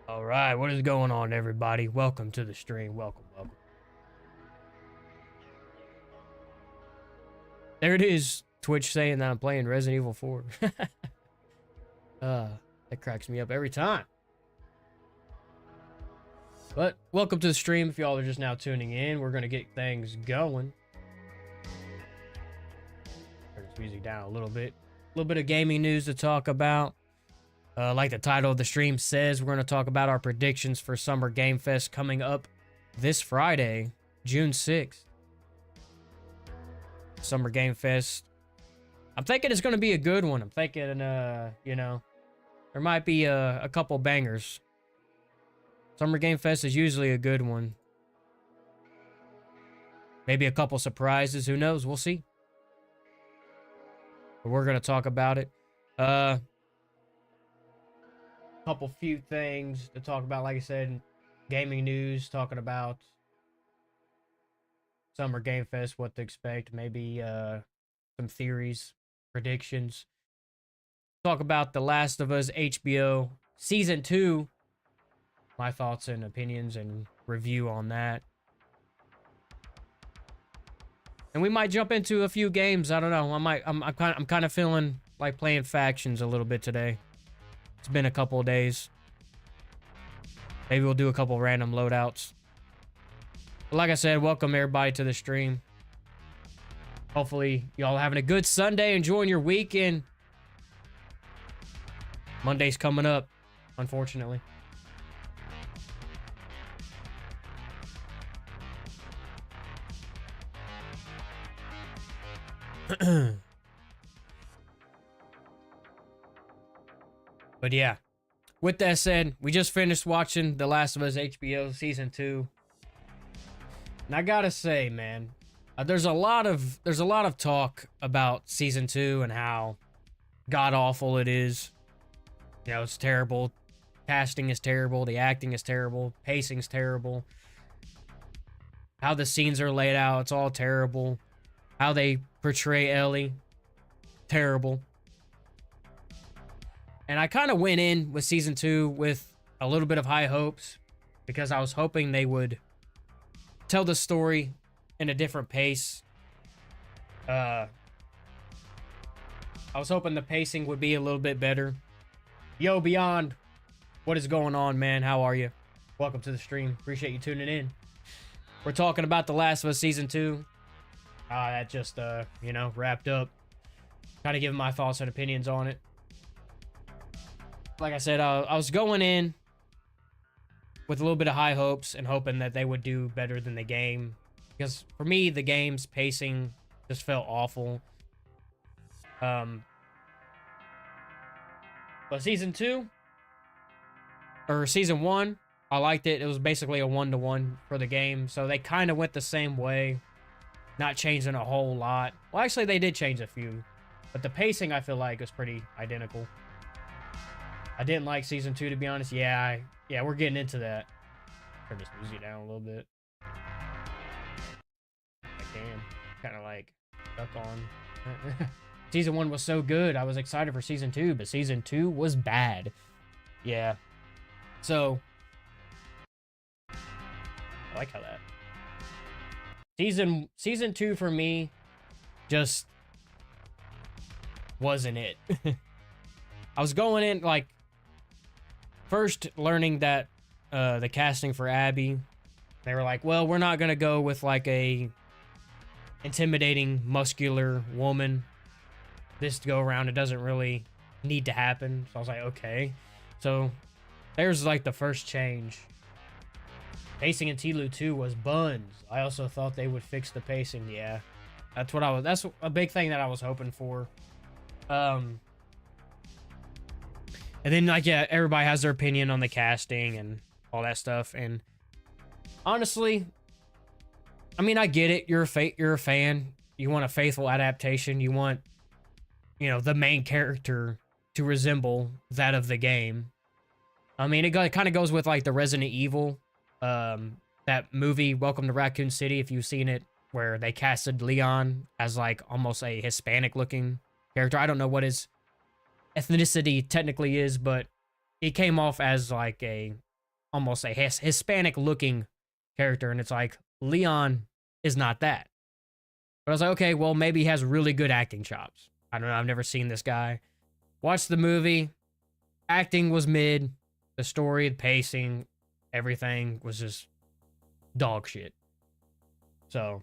All right, what is going on, everybody? Welcome to the stream. Welcome. There it is. Twitch saying that I'm playing Resident Evil 4. That cracks me up every time. But welcome to the stream. If y'all are just now tuning in, we're gonna get things going. Turn this music down a little bit. A little bit of gaming news to talk about. Like the title of the stream says, we're going to talk about our predictions for Summer Game Fest coming up this Friday, June 6th. Summer Game Fest. I'm thinking it's going to be a good one. I'm thinking, you know, there might be a couple bangers. Summer Game Fest is usually a good one. Maybe a couple surprises. Who knows? We'll see. But we're going to talk about it. Couple few things to talk about. Like I said, gaming news, talking about Summer Game Fest, what to expect. Maybe some theories, predictions. Talk about The Last of Us HBO Season 2. My thoughts and opinions and review on that. And we might jump into a few games. I don't know. I'm kind of feeling like playing Factions a little bit today. It's been a couple of days. Maybe we'll do a couple random loadouts. But like I said, welcome everybody to the stream. Hopefully y'all having a good Sunday, enjoying your weekend. Monday's coming up, unfortunately. But yeah, with that said, we just finished watching The Last of Us HBO Season 2. And I gotta say, man, there's a lot of talk about Season 2 and how god-awful it is. You know, it's terrible. Casting is terrible. The acting is terrible. Pacing's terrible. How the scenes are laid out, it's all terrible. How they portray Ellie, terrible. And I kind of went in with Season 2 with a little bit of high hopes because I was hoping they would tell the story in a different pace. I was hoping the pacing would be a little bit better. Yo, Beyond, what is going on, man? How are you? Welcome to the stream. Appreciate you tuning in. We're talking about The Last of Us Season 2. That just, you know, wrapped up. Kind of giving my thoughts and opinions on it. Like I said, I was going in with a little bit of high hopes and hoping that they would do better than the game. Because for me, the game's pacing just felt awful. But Season 2, or Season 1, I liked it. It was basically a 1-to-1 for the game. So they kind of went the same way. Not changing a whole lot. Well, actually, they did change a few. But the pacing, I feel like, was pretty identical. I didn't like Season 2, to be honest. Yeah, we're getting into that. Turn this music down a little bit. I can. Kind of like stuck on. Season 1 was so good. I was excited for Season 2, but Season 2 was bad. Yeah. So, I like how that. Season 2 for me just wasn't it. I was going in like first learning that the casting for Abby, they were like, well, we're not gonna go with like a intimidating muscular woman this go around. It doesn't really need to happen. So I was like, okay. So there's like the first change. Pacing in TLOU 2 was buns. I also thought they would fix the pacing. Yeah, that's a big thing that I was hoping for. And then like, yeah, everybody has their opinion on the casting and all that stuff. And honestly, I mean, I get it. You're a fan. You want a faithful adaptation. You want, you know, the main character to resemble that of the game. I mean, it kind of goes with like the Resident Evil, that movie, Welcome to Raccoon City, if you've seen it, where they casted Leon as like almost a Hispanic looking character. I don't know what his ethnicity technically is, but he came off as like almost a Hispanic looking character. And it's like, Leon is not that. But I was like, okay, well, maybe he has really good acting chops. I don't know. I've never seen this guy. Watched the movie. Acting was mid. The story, the pacing, everything was just dog shit. So,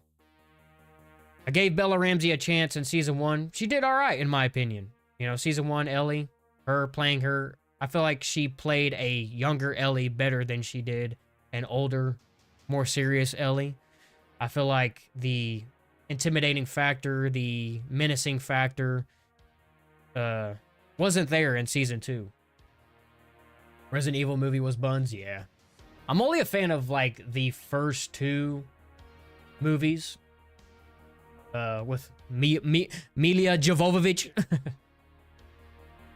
I gave Bella Ramsey a chance in Season 1. She did all right, in my opinion. You know, Season 1, Ellie, her playing her, I feel like she played a younger Ellie better than she did an older, more serious Ellie. I feel like the intimidating factor, the menacing factor, wasn't there in season 2. Resident Evil movie was buns, yeah. I'm only a fan of like the first 2 movies, with Milla Jovovich.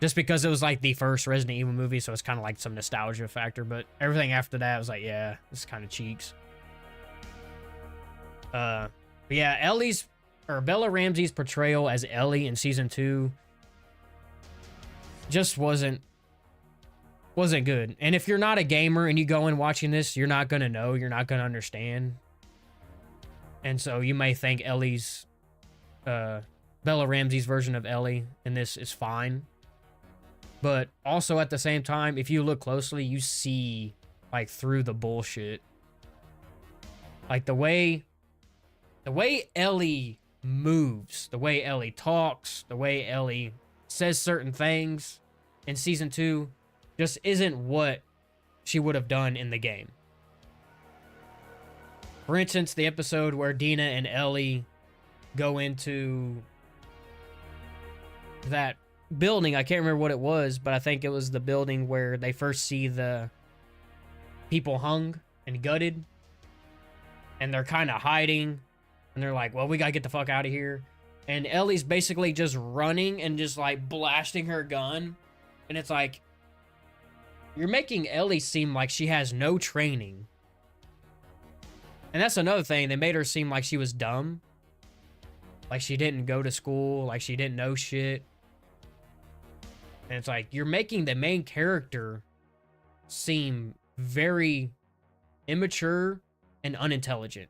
Just because it was like the first Resident Evil movie, so it's kind of like some nostalgia factor. But everything after that was like, yeah, this is kind of cheeks. But yeah, Bella Ramsey's portrayal as Ellie in season 2 just wasn't good. And if you're not a gamer and you go in watching this, you're not gonna know, you're not gonna understand. And so you may think Bella Ramsey's version of Ellie in this is fine. But also at the same time, if you look closely, you see like through the bullshit. Like the way Ellie moves, the way Ellie talks, the way Ellie says certain things in season 2 just isn't what she would have done in the game. For instance, the episode where Dina and Ellie go into that building, I can't remember what it was, but I think it was the building where they first see the people hung and gutted, and they're kind of hiding, and they're like, well, we gotta get the fuck out of here. And Ellie's basically just running and just like blasting her gun, and it's like, you're making Ellie seem like she has no training. And that's another thing, they made her seem like she was dumb, like she didn't go to school, like she didn't know shit. And it's like, you're making the main character seem very immature and unintelligent.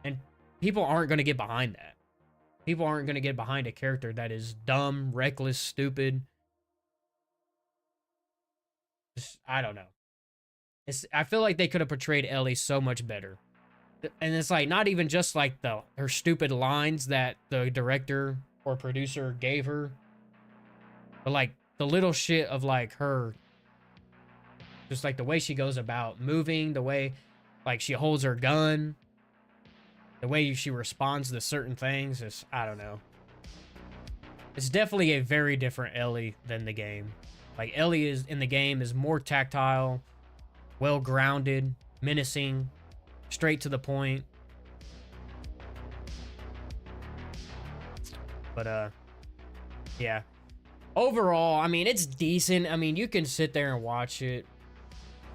And people aren't going to get behind that. People aren't going to get behind a character that is dumb, reckless, stupid. Just, I don't know. I feel like they could have portrayed Ellie so much better. And it's like, not even just like her stupid lines that the director or producer gave her, but like the little shit of like her, just like the way she goes about moving, the way like she holds her gun, the way she responds to certain things is, I don't know. It's definitely a very different Ellie than the game. Like Ellie is in the game is more tactile, well-grounded, menacing, straight to the point. But yeah. Overall, I mean, it's decent. I mean, you can sit there and watch it.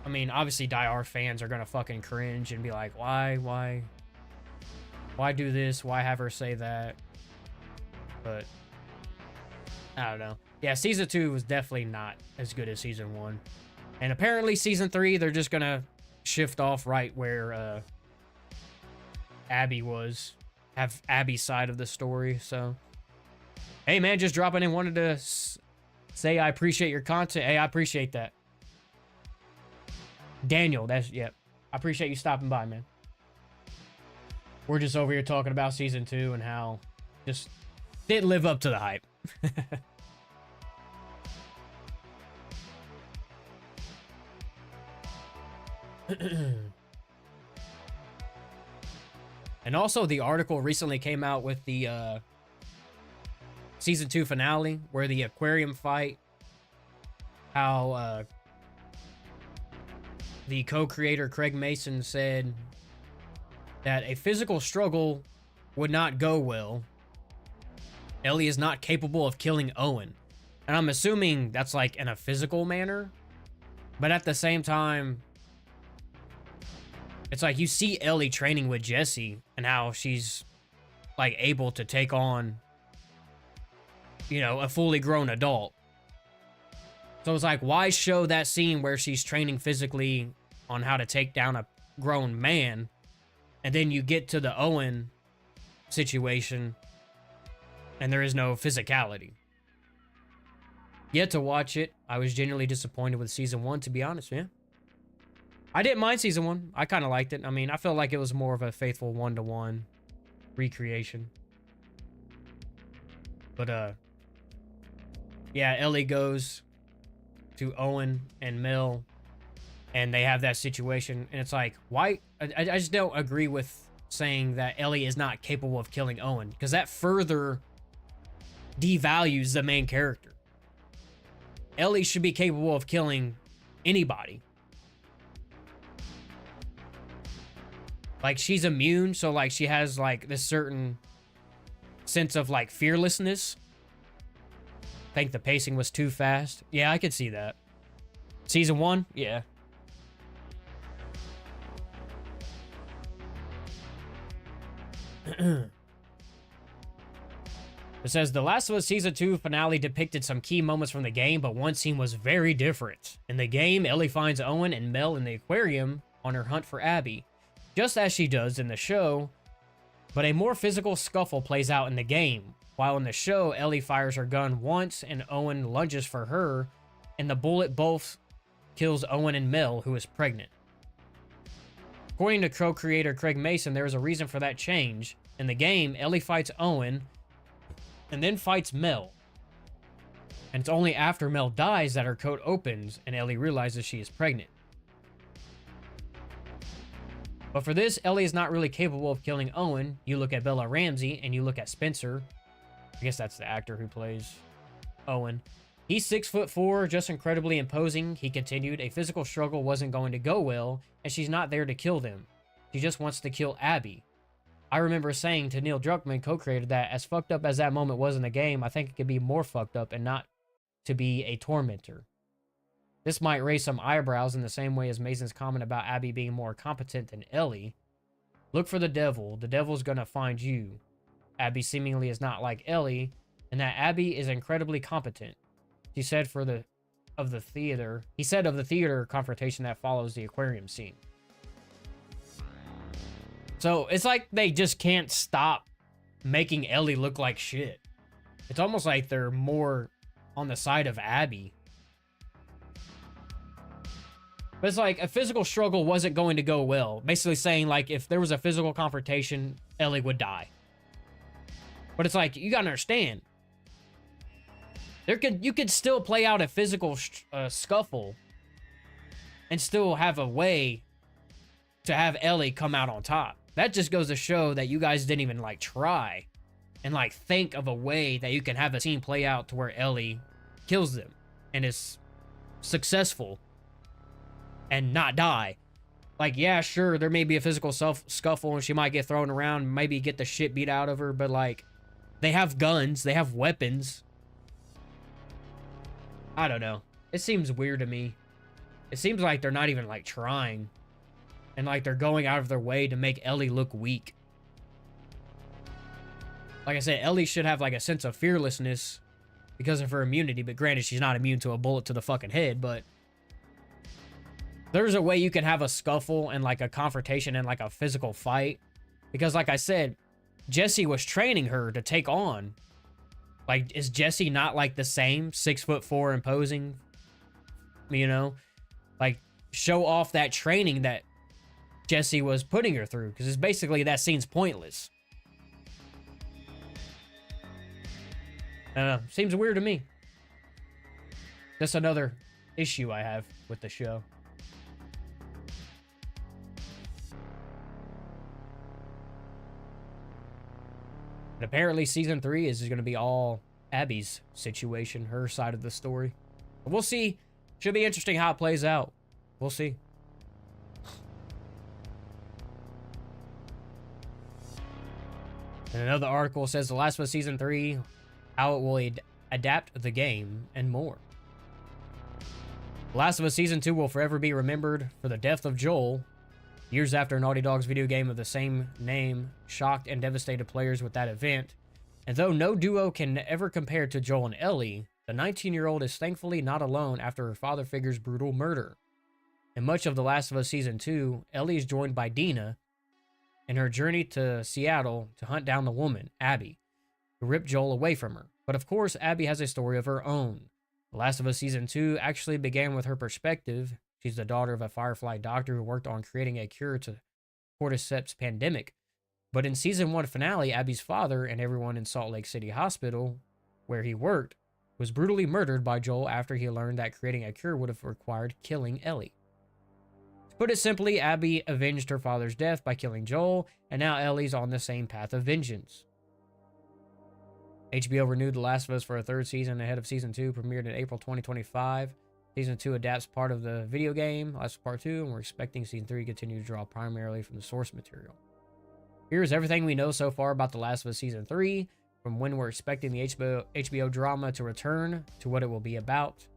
I mean, obviously, Die fans are gonna fucking cringe and be like, why do this? Why have her say that? But I don't know. Yeah, season 2 was definitely not as good as season 1. And apparently season 3, they're just gonna shift off right where Abby was. Have Abby's side of the story, so. Hey man, just dropping in, wanted to say I appreciate your content. Hey, I appreciate that. Daniel, yep. I appreciate you stopping by, man. We're just over here talking about season 2 and how just didn't live up to the hype. And also the article recently came out with the season 2 finale where the aquarium fight, how the co-creator Craig Mason said that a physical struggle would not go well. Ellie is not capable of killing Owen. And I'm assuming that's like in a physical manner. But at the same time, it's like you see Ellie training with Jesse and how she's like able to take on, you know, a fully grown adult. So it's like, why show that scene where she's training physically on how to take down a grown man, and then you get to the Owen situation and there is no physicality? Yet to watch it, I was genuinely disappointed with season 1, to be honest, man. I didn't mind season 1. I kind of liked it. I mean, I felt like it was more of a faithful one-to-one recreation. But, yeah, Ellie goes to Owen and Mel, and they have that situation, and it's like, why? I just don't agree with saying that Ellie is not capable of killing Owen, because that further devalues the main character. Ellie should be capable of killing anybody. Like, she's immune, so like she has like this certain sense of like fearlessness. I think the pacing was too fast. Yeah, I could see that. Season 1? Yeah. It says, The Last of Us Season 2 finale depicted some key moments from the game, but one scene was very different. In the game, Ellie finds Owen and Mel in the aquarium on her hunt for Abby, just as she does in the show, but a more physical scuffle plays out in the game. While in the show, Ellie fires her gun once and Owen lunges for her, and the bullet both kills Owen and Mel, who is pregnant. According to co-creator Craig Mason, there is a reason for that change. In the game, Ellie fights Owen and then fights Mel. And it's only after Mel dies that her coat opens and Ellie realizes she is pregnant. But for this, Ellie is not really capable of killing Owen. You look at Bella Ramsey and you look at Spencer. I guess that's the actor who plays Owen. He's 6'4", just incredibly imposing. He continued, a physical struggle wasn't going to go well, and she's not there to kill them. She just wants to kill Abby. I remember saying to Neil Druckmann, co-creator, that as fucked up as that moment was in the game, I think it could be more fucked up and not to be a tormentor. This might raise some eyebrows in the same way as Mason's comment about Abby being more competent than Ellie. Look for the devil. The devil's gonna find you. Abby seemingly is not like Ellie, and that Abby is incredibly competent. He said of the theater confrontation that follows the aquarium scene. So it's like they just can't stop making Ellie look like shit. It's almost like they're more on the side of Abby. But it's like a physical struggle wasn't going to go well. Basically saying like if there was a physical confrontation, Ellie would die. But it's like, you gotta understand. You could still play out a physical scuffle and still have a way to have Ellie come out on top. That just goes to show that you guys didn't even like try and like think of a way that you can have a scene play out to where Ellie kills them and is successful and not die. Like, yeah, sure, there may be a physical scuffle and she might get thrown around, maybe get the shit beat out of her, but like, they have guns, they have weapons. I don't know. It seems weird to me. It seems like they're not even like trying. And like they're going out of their way to make Ellie look weak. Like I said, Ellie should have like a sense of fearlessness because of her immunity. But granted, she's not immune to a bullet to the fucking head. But there's a way you can have a scuffle and like a confrontation and like a physical fight. Because like I said, Jesse was training her to take on. Like, is Jesse not like the same 6'4" imposing? You know, like show off that training that Jesse was putting her through, because it's basically that scene's pointless. I don't know. Seems weird to me. That's another issue I have with the show. And apparently season 3 is going to be all Abby's situation, her side of the story. But we'll see. Should be interesting how it plays out. We'll see. And another article says The Last of Us Season 3, how it will adapt the game, and more. The Last of Us Season 2 will forever be remembered for the death of Joel. Years after Naughty Dog's video game of the same name shocked and devastated players with that event. And though no duo can ever compare to Joel and Ellie, the 19-year-old is thankfully not alone after her father figure's brutal murder. In much of The Last of Us Season 2, Ellie is joined by Dina in her journey to Seattle to hunt down the woman, Abby, who ripped Joel away from her. But of course, Abby has a story of her own. The Last of Us Season 2 actually began with her perspective. She's the daughter of a Firefly doctor who worked on creating a cure to cordyceps pandemic. But in Season 1 finale, Abby's father and everyone in Salt Lake City Hospital, where he worked, was brutally murdered by Joel after he learned that creating a cure would have required killing Ellie. Put it simply, Abby avenged her father's death by killing Joel, and now Ellie's on the same path of vengeance. HBO renewed The Last of Us for a third season ahead of Season 2, premiered in April 2025. Season 2 adapts part of the video game, Last of Us Part 2, and we're expecting Season 3 to continue to draw primarily from the source material. Here's everything we know so far about The Last of Us Season 3, from when we're expecting the HBO drama to return to what it will be about.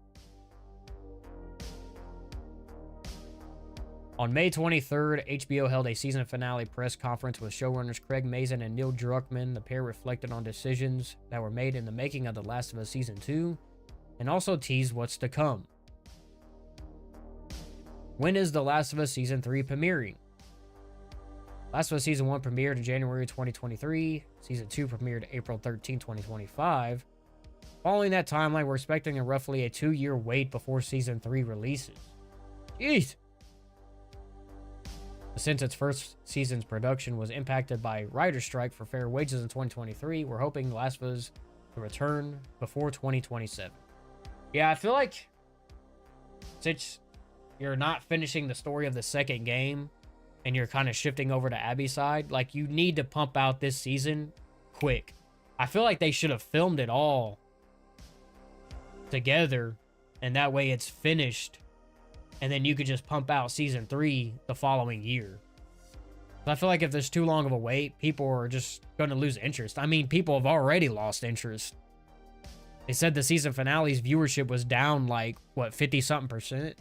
On May 23rd, HBO held a season finale press conference with showrunners Craig Mazin and Neil Druckmann. The pair reflected on decisions that were made in the making of The Last of Us Season 2, and also teased what's to come. When is The Last of Us Season 3 premiering? Last of Us Season 1 premiered in January 2023. Season 2 premiered April 13, 2025. Following that timeline, we're expecting roughly a 2-year wait before Season 3 releases. Jeez! Since its first season's production was impacted by writer's strike for fair wages in 2023, we're hoping The Last of Us to return before 2027. Yeah, I feel like since you're not finishing the story of the second game and you're kind of shifting over to Abby's side, like, you need to pump out this season quick. I feel like they should have filmed it all together, and that way it's finished, and then you could just pump out Season 3 the following year. But I feel like if there's too long of a wait, people are just going to lose interest. I mean, people have already lost interest. They said the season finale's viewership was down like, what, 50-something%?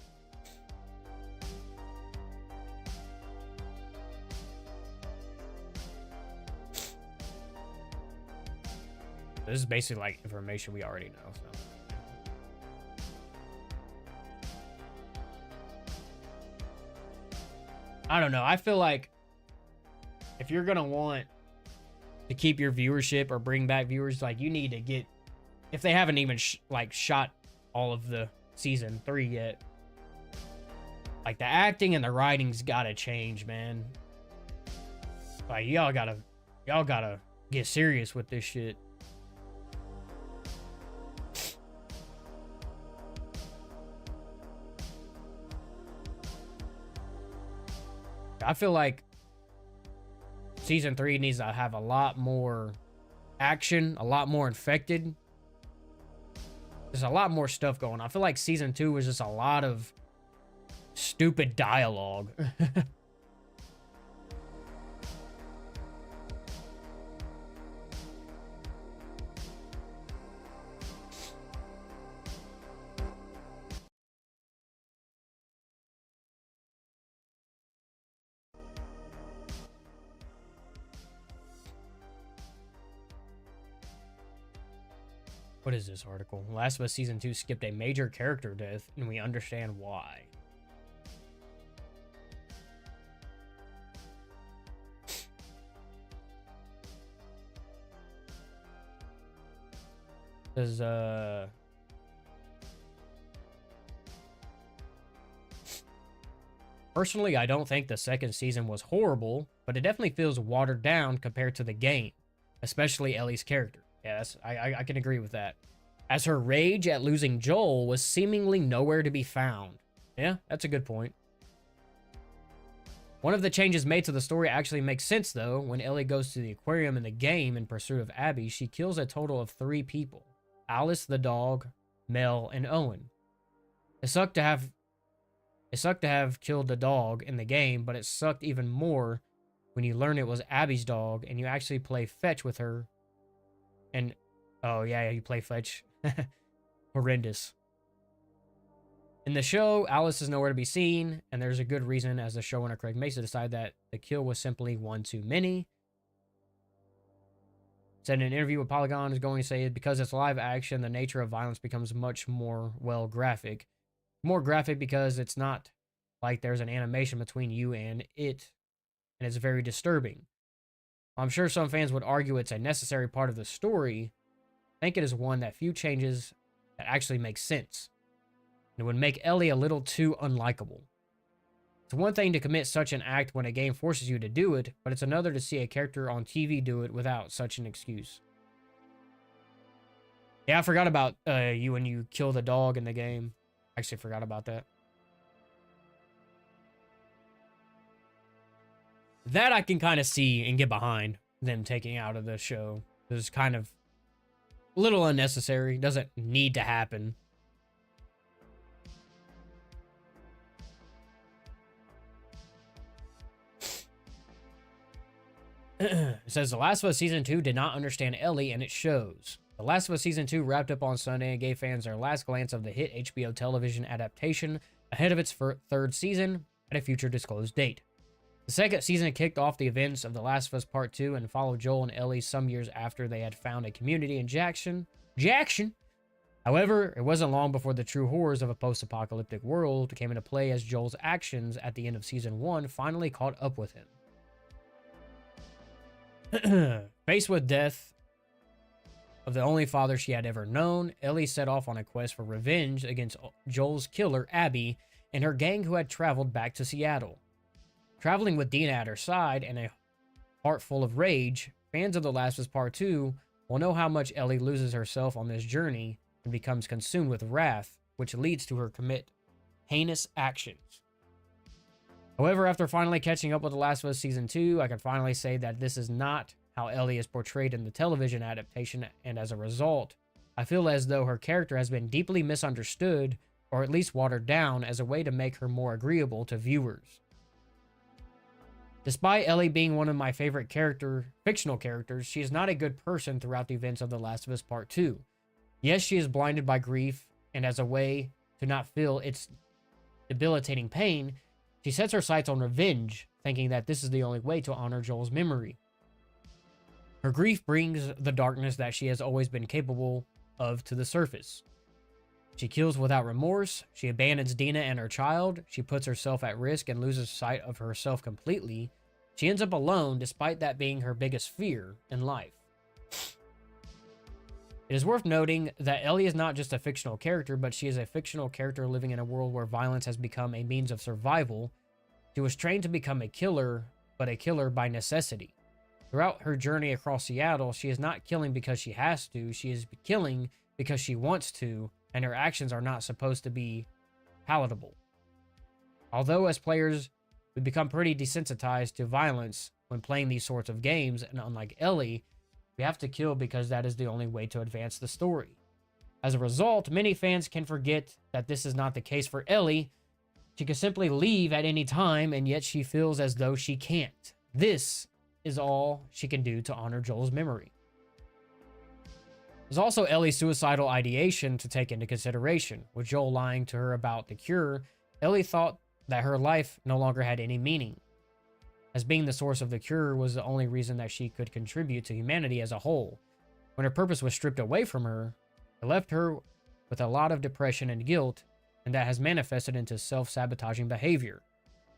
This is basically like information we already know. So. I don't know. I feel like if you're going to want to keep your viewership or bring back viewers, like, you need to get, if they haven't even shot all of the Season 3 yet, like, the acting and the writing's got to change, man. Like, y'all gotta get serious with this shit. I feel like Season 3 needs to have a lot more action, a lot more infected. There's a lot more stuff going on. I feel like Season 2 was just a lot of stupid dialogue. What is this article? Last of Us Season 2 skipped a major character death, and we understand why. Personally, I don't think the second season was horrible, but it definitely feels watered down compared to the game, especially Ellie's character. Yes, I can agree with that. As her rage at losing Joel was seemingly nowhere to be found. Yeah, that's a good point. One of the changes made to the story actually makes sense, though. When Ellie goes to the aquarium in the game in pursuit of Abby, she kills a total of 3 people. Alice, the dog, Mel, and Owen. It sucked to have killed the dog in the game, but it sucked even more when you learn it was Abby's dog and you actually play fetch with her. And, oh yeah, you play fetch. Horrendous. In the show, Alice is nowhere to be seen, and there's a good reason, as the showrunner Craig Mazin decided that the kill was simply one too many. Said in an interview with Polygon is going to say, because it's live action, the nature of violence becomes much more, well, graphic. More graphic because it's not like there's an animation between you and it, and it's very disturbing. I'm sure some fans would argue it's a necessary part of the story. I think it is one that few changes that actually make sense. It would make Ellie a little too unlikable. It's one thing to commit such an act when a game forces you to do it, but it's another to see a character on TV do it without such an excuse. Yeah, I forgot about you when you kill the dog in the game. Actually forgot about that. That I can kind of see and get behind them taking out of the show. It's kind of a little unnecessary. Doesn't need to happen. It says The Last of Us Season 2 did not understand Ellie, and it shows. The Last of Us Season 2 wrapped up on Sunday and gave fans their last glance of the hit HBO television adaptation ahead of its third season at a future disclosed date. The second season kicked off the events of The Last of Us Part 2 and followed Joel and Ellie some years after they had found a community in Jackson. However, it wasn't long before the true horrors of a post-apocalyptic world came into play as Joel's actions at the end of Season 1 finally caught up with him. Faced with death of the only father she had ever known, Ellie set off on a quest for revenge against Joel's killer, Abby, and her gang who had traveled back to Seattle. Traveling with Dina at her side and a heart full of rage, fans of The Last of Us Part 2 will know how much Ellie loses herself on this journey and becomes consumed with wrath, which leads to her commit heinous actions. However, after finally catching up with The Last of Us Season 2, I can finally say that this is not how Ellie is portrayed in the television adaptation, and as a result, I feel as though her character has been deeply misunderstood, or at least watered down as a way to make her more agreeable to viewers. Despite Ellie being one of my favorite fictional characters, she is not a good person throughout the events of The Last of Us Part 2. Yes, she is blinded by grief, and as a way to not feel its debilitating pain, she sets her sights on revenge, thinking that this is the only way to honor Joel's memory. Her grief brings the darkness that she has always been capable of to the surface. She kills without remorse, she abandons Dina and her child, she puts herself at risk and loses sight of herself completely. She ends up alone, despite that being her biggest fear in life. It is worth noting that Ellie is not just a fictional character, but she is a fictional character living in a world where violence has become a means of survival. She was trained to become a killer, but a killer by necessity. Throughout her journey across Seattle, she is not killing because she has to, she is killing because she wants to, and her actions are not supposed to be palatable. Although as players, we become pretty desensitized to violence when playing these sorts of games, and unlike Ellie, we have to kill because that is the only way to advance the story. As a result, many fans can forget that this is not the case for Ellie. She can simply leave at any time, and yet she feels as though she can't. This is all she can do to honor Joel's memory. There's also Ellie's suicidal ideation to take into consideration. With Joel lying to her about the cure, Ellie thought that her life no longer had any meaning, as being the source of the cure was the only reason that she could contribute to humanity as a whole. When her purpose was stripped away from her, it left her with a lot of depression and guilt, and that has manifested into self-sabotaging behavior.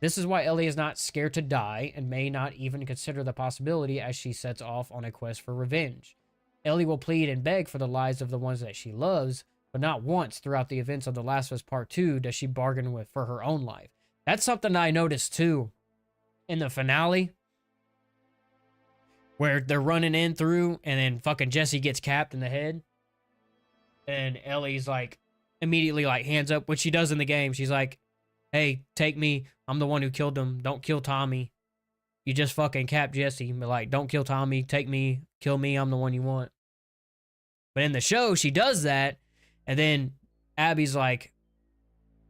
This is why Ellie is not scared to die and may not even consider the possibility as she sets off on a quest for revenge. Ellie will plead and beg for the lives of the ones that she loves, but not once throughout the events of The Last of Us Part 2 does she bargain for her own life. That's something I noticed too in the finale, where they're running in through and then fucking Jesse gets capped in the head. And Ellie's like, immediately like hands up, which she does in the game. She's like, hey, take me. I'm the one who killed him. Don't kill Tommy. You just fucking capped Jesse. But like, don't kill Tommy. Take me. Kill me. I'm the one you want. But in the show, she does that. And then Abby's like,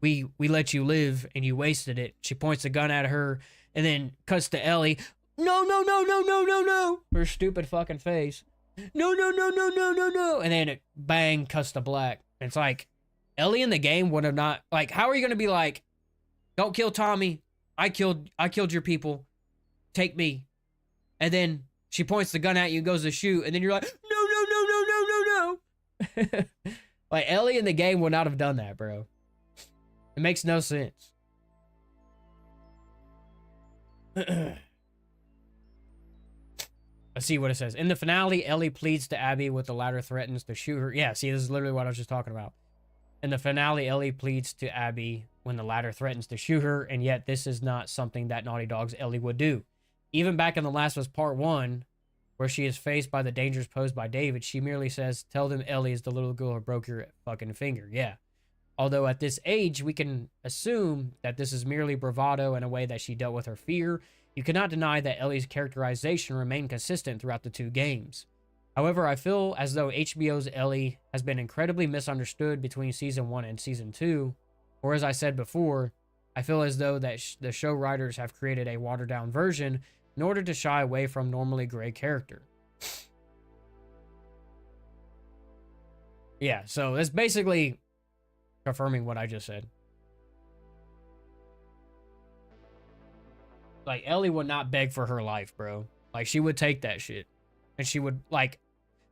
we let you live and you wasted it. She points the gun at her and then cuts to Ellie. No, no, no, no, no, no, no. Her stupid fucking face. No, no, no, no, no, no, no. And then it bang, cuts to black. It's like, Ellie in the game would have not, like, how are you going to be like, don't kill Tommy. I killed your people. Take me. And then she points the gun at you and goes to shoot. And then you're like, no, no, no, no, no, no, no. Like, Ellie in the game would not have done that, bro. It makes no sense. Let's see what it says. In the finale, Ellie pleads to Abby with the latter threatens to shoot her. Yeah, see, this is literally what I was just talking about. In the finale, Ellie pleads to Abby when the latter threatens to shoot her, and yet this is not something that Naughty Dog's Ellie would do. Even back in The Last of Us Part 1, where she is faced by the dangers posed by David, she merely says, tell them Ellie is the little girl who broke your fucking finger. Yeah. Although at this age, we can assume that this is merely bravado and a way that she dealt with her fear, you cannot deny that Ellie's characterization remained consistent throughout the two games. However, I feel as though HBO's Ellie has been incredibly misunderstood between Season 1 and Season 2, or as I said before, I feel as though that the show writers have created a watered-down version in order to shy away from normally gray character. Yeah, so it's basically confirming what I just said. Like, Ellie would not beg for her life, bro. Like, she would take that shit. And she would, like,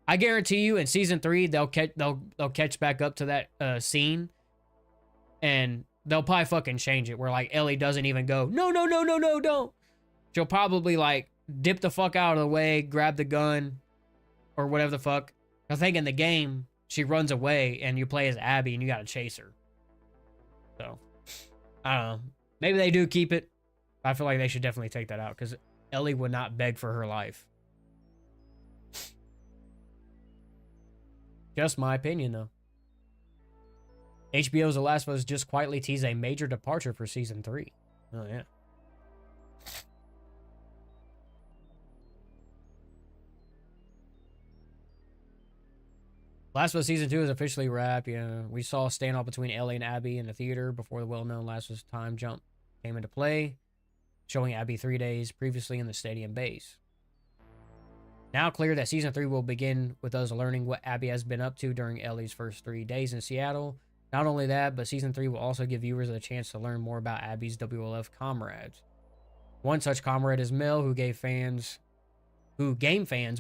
I guarantee you in Season 3, they'll catch back up to that scene. And they'll probably fucking change it where, like, Ellie doesn't even go, no, no, no, no, no, don't. She'll probably, like, dip the fuck out of the way, grab the gun, or whatever the fuck. I think in the game, she runs away, and you play as Abby, and you gotta chase her. So, I don't know. Maybe they do keep it. I feel like they should definitely take that out, because Ellie would not beg for her life. Just my opinion, though. HBO's The Last of Us just quietly teased a major departure for Season 3. Oh, yeah. Last of Us Season 2 is officially wrapped. We saw a standoff between Ellie and Abby in the theater before the well-known Last of Us time jump came into play, showing Abby 3 days previously in the stadium base. Now clear that Season 3 will begin with us learning what Abby has been up to during Ellie's first 3 days in Seattle. Not only that, but Season 3 will also give viewers a chance to learn more about Abby's WLF comrades. One such comrade is Mel, who game fans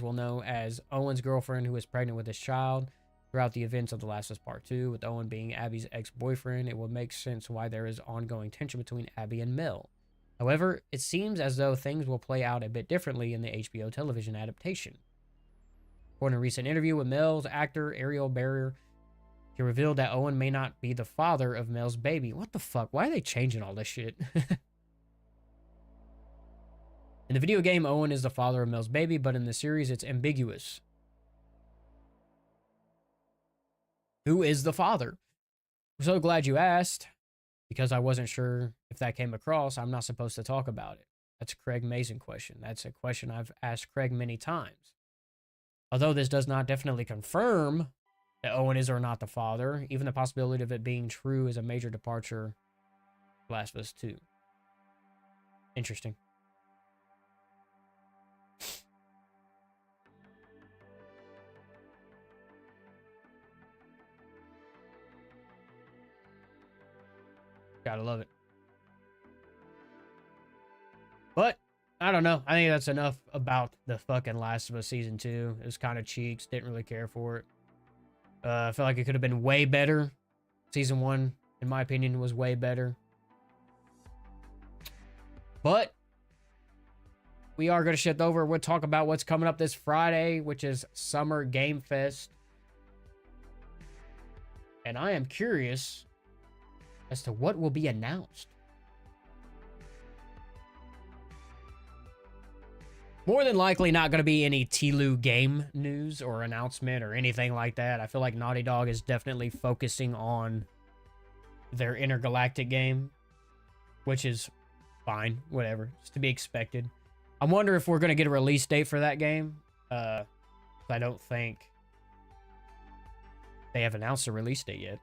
will know as Owen's girlfriend who is pregnant with his child. Throughout the events of The Last of Us Part 2, with Owen being Abby's ex-boyfriend, it will make sense why there is ongoing tension between Abby and Mel. However, it seems as though things will play out a bit differently in the HBO television adaptation. According to a recent interview with Mel's actor Ariel Barrier, he revealed that Owen may not be the father of Mel's baby. What the fuck? Why are they changing all this shit? In the video game, Owen is the father of Mel's baby, but in the series, it's ambiguous. Who is the father? I'm so glad you asked, because I wasn't sure if that came across. I'm not supposed to talk about it. That's a Craig Mason question. That's a question I've asked Craig many times. Although this does not definitely confirm that Owen is or not the father, even the possibility of it being true is a major departure from Last of Us 2. Interesting. Gotta love it. But, I don't know. I think that's enough about the fucking Last of Us Season 2. It was kind of cheeks. Didn't really care for it. I feel like it could have been way better. Season 1, in my opinion, was way better. But, we are going to shift over. We'll talk about what's coming up this Friday, which is Summer Game Fest. And I am curious as to what will be announced. More than likely not going to be any TLU game news or announcement or anything like that. I feel like Naughty Dog is definitely focusing on their intergalactic game, which is fine, whatever. It's to be expected. I wonder if we're going to get a release date for that game. I don't think they have announced a release date yet.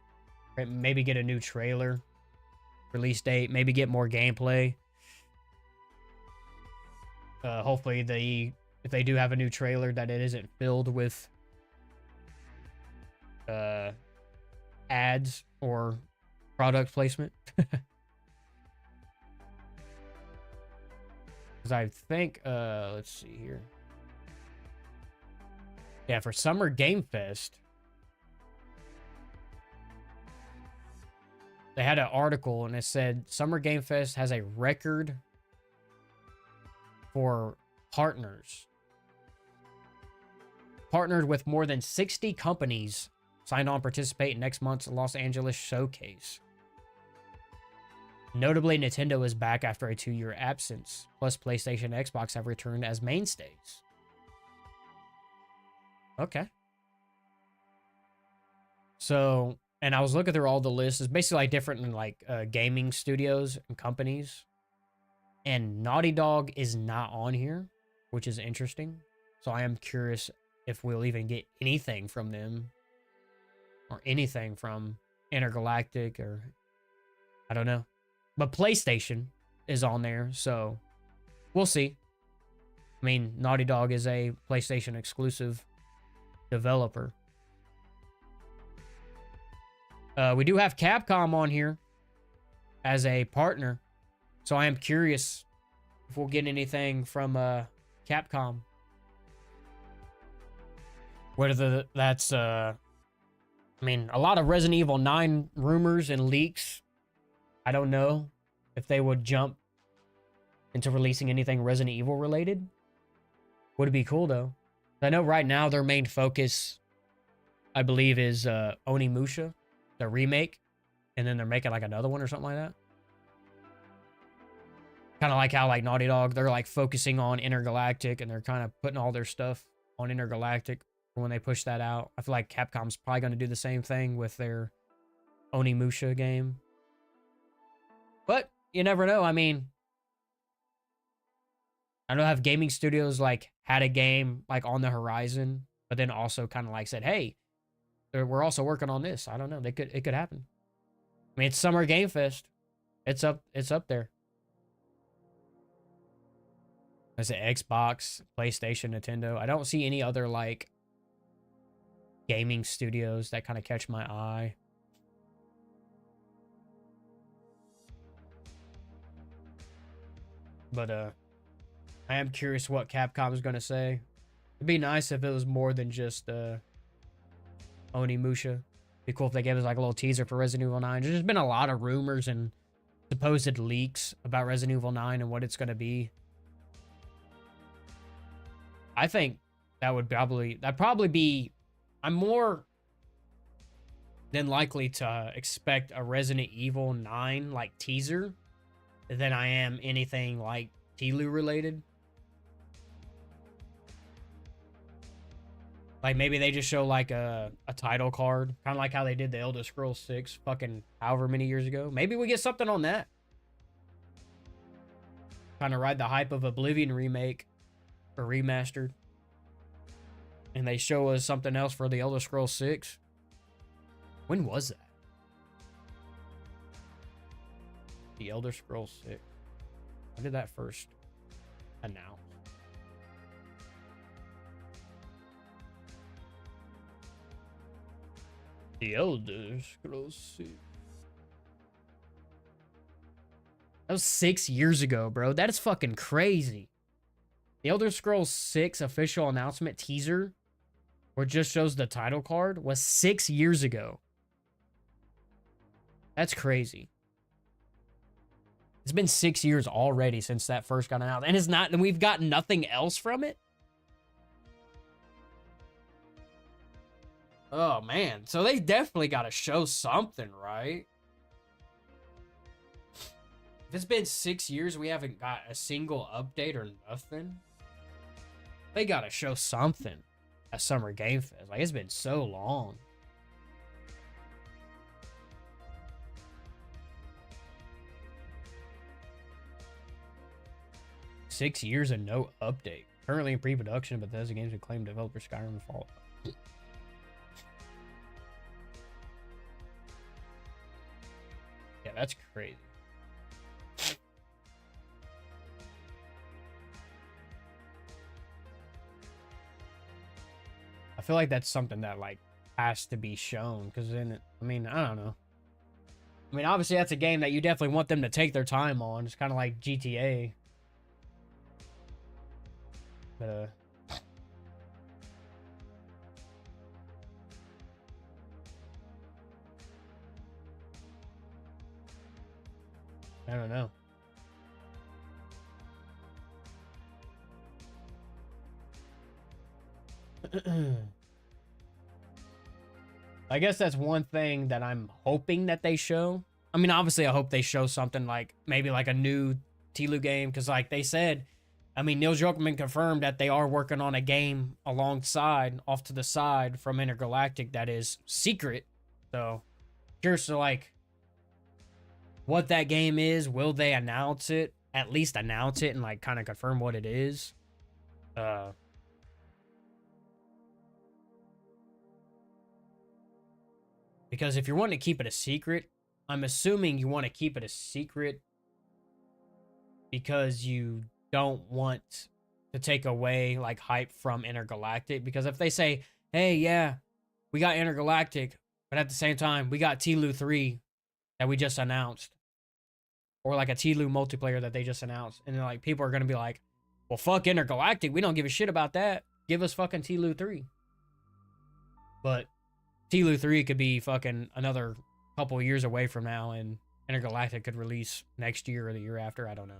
Maybe get a new trailer, release date, maybe get more gameplay. Hopefully if they do have a new trailer, that it isn't filled with ads or product placement. Because I think, let's see here. Yeah, for Summer Game Fest, they had an article and it said Summer Game Fest has a record for partners. Partnered with more than 60 companies signed on to participate in next month's Los Angeles showcase. Notably, Nintendo is back after a 2-year absence, plus PlayStation and Xbox have returned as mainstays. Okay. So, And I was looking through all the lists. It's basically like different in like gaming studios and companies. And Naughty Dog is not on here, which is interesting. So I am curious if we'll even get anything from them or anything from Intergalactic or I don't know. But PlayStation is on there, so we'll see. I mean, Naughty Dog is a PlayStation exclusive developer. We do have Capcom on here as a partner, so I am curious if we'll get anything from Capcom. Whether that's, I mean, a lot of Resident Evil 9 rumors and leaks. I don't know if they would jump into releasing anything Resident Evil related. Would be cool, though. I know right now their main focus, I believe, is Onimusha, the remake. And then they're making like another one or something like that. Kind of like how like Naughty Dog, they're like focusing on Intergalactic and they're kind of putting all their stuff on Intergalactic when they push that out. I feel like Capcom's probably going to do the same thing with their Onimusha game. But you never know. I mean, I know have gaming studios like had a game like on the horizon, but then also kind of like said, hey, we're also working on this. I don't know. It could happen. I mean, it's Summer Game Fest. It's up there. Is it Xbox, PlayStation, Nintendo? I don't see any other like gaming studios that kind of catch my eye. But I am curious what Capcom is going to say. It'd be nice if it was more than just Onimusha. Be cool if they gave us like a little teaser for Resident Evil 9. There's been a lot of rumors and supposed leaks about Resident Evil 9 and what it's going to be. I think that'd probably be, I'm more than likely to expect a Resident Evil 9 like teaser than I am anything like TLU related. Like maybe they just show like a title card, kind of like how they did the Elder Scrolls 6 fucking however many years ago. Maybe we get something on that. Kind of ride the hype of Oblivion remake or remastered. And they show us something else for the Elder Scrolls 6. When was that? The Elder Scrolls 6. When did that first announce? The Elder Scrolls 6. That was 6 years ago, bro. That is fucking crazy. The Elder Scrolls 6 official announcement teaser, where it just shows the title card, was 6 years ago. That's crazy. It's been 6 years already since that first got announced. And it's not, and we've got nothing else from it? Oh, man. So they definitely got to show something, right? If it's been 6 years, we haven't got a single update or nothing. They got to show something at Summer Game Fest. Like, it's been so long. Six years and no update. Currently in pre-production, Bethesda Games acclaimed developer Skyrim and Fallout. Yeah, that's crazy. I feel like that's something that like has to be shown because then, I mean, I don't know. I mean, obviously that's a game that you definitely want them to take their time on. It's kind of like GTA. But, I don't know. I guess that's one thing that I'm hoping that they show. I mean, obviously I hope they show something like maybe like a new TLU game because like they said, I mean, Neil Druckmann confirmed that they are working on a game alongside, off to the side from Intergalactic that is secret. So Curious to like what that game is. Will they announce it? At least announce it and like kind of confirm what it is. Because if you're wanting to keep it a secret, I'm assuming you want to keep it a secret because you don't want to take away like hype from Intergalactic. Because if they say, hey, yeah, we got Intergalactic, but at the same time, we got TLOU 3 that we just announced. Or like a TLOU multiplayer that they just announced. And then like people are going to be like, well, fuck Intergalactic. We don't give a shit about that. Give us fucking TLOU 3. But TLOU 3 could be fucking another couple years away from now, and Intergalactic could release next year or the year after. I don't know.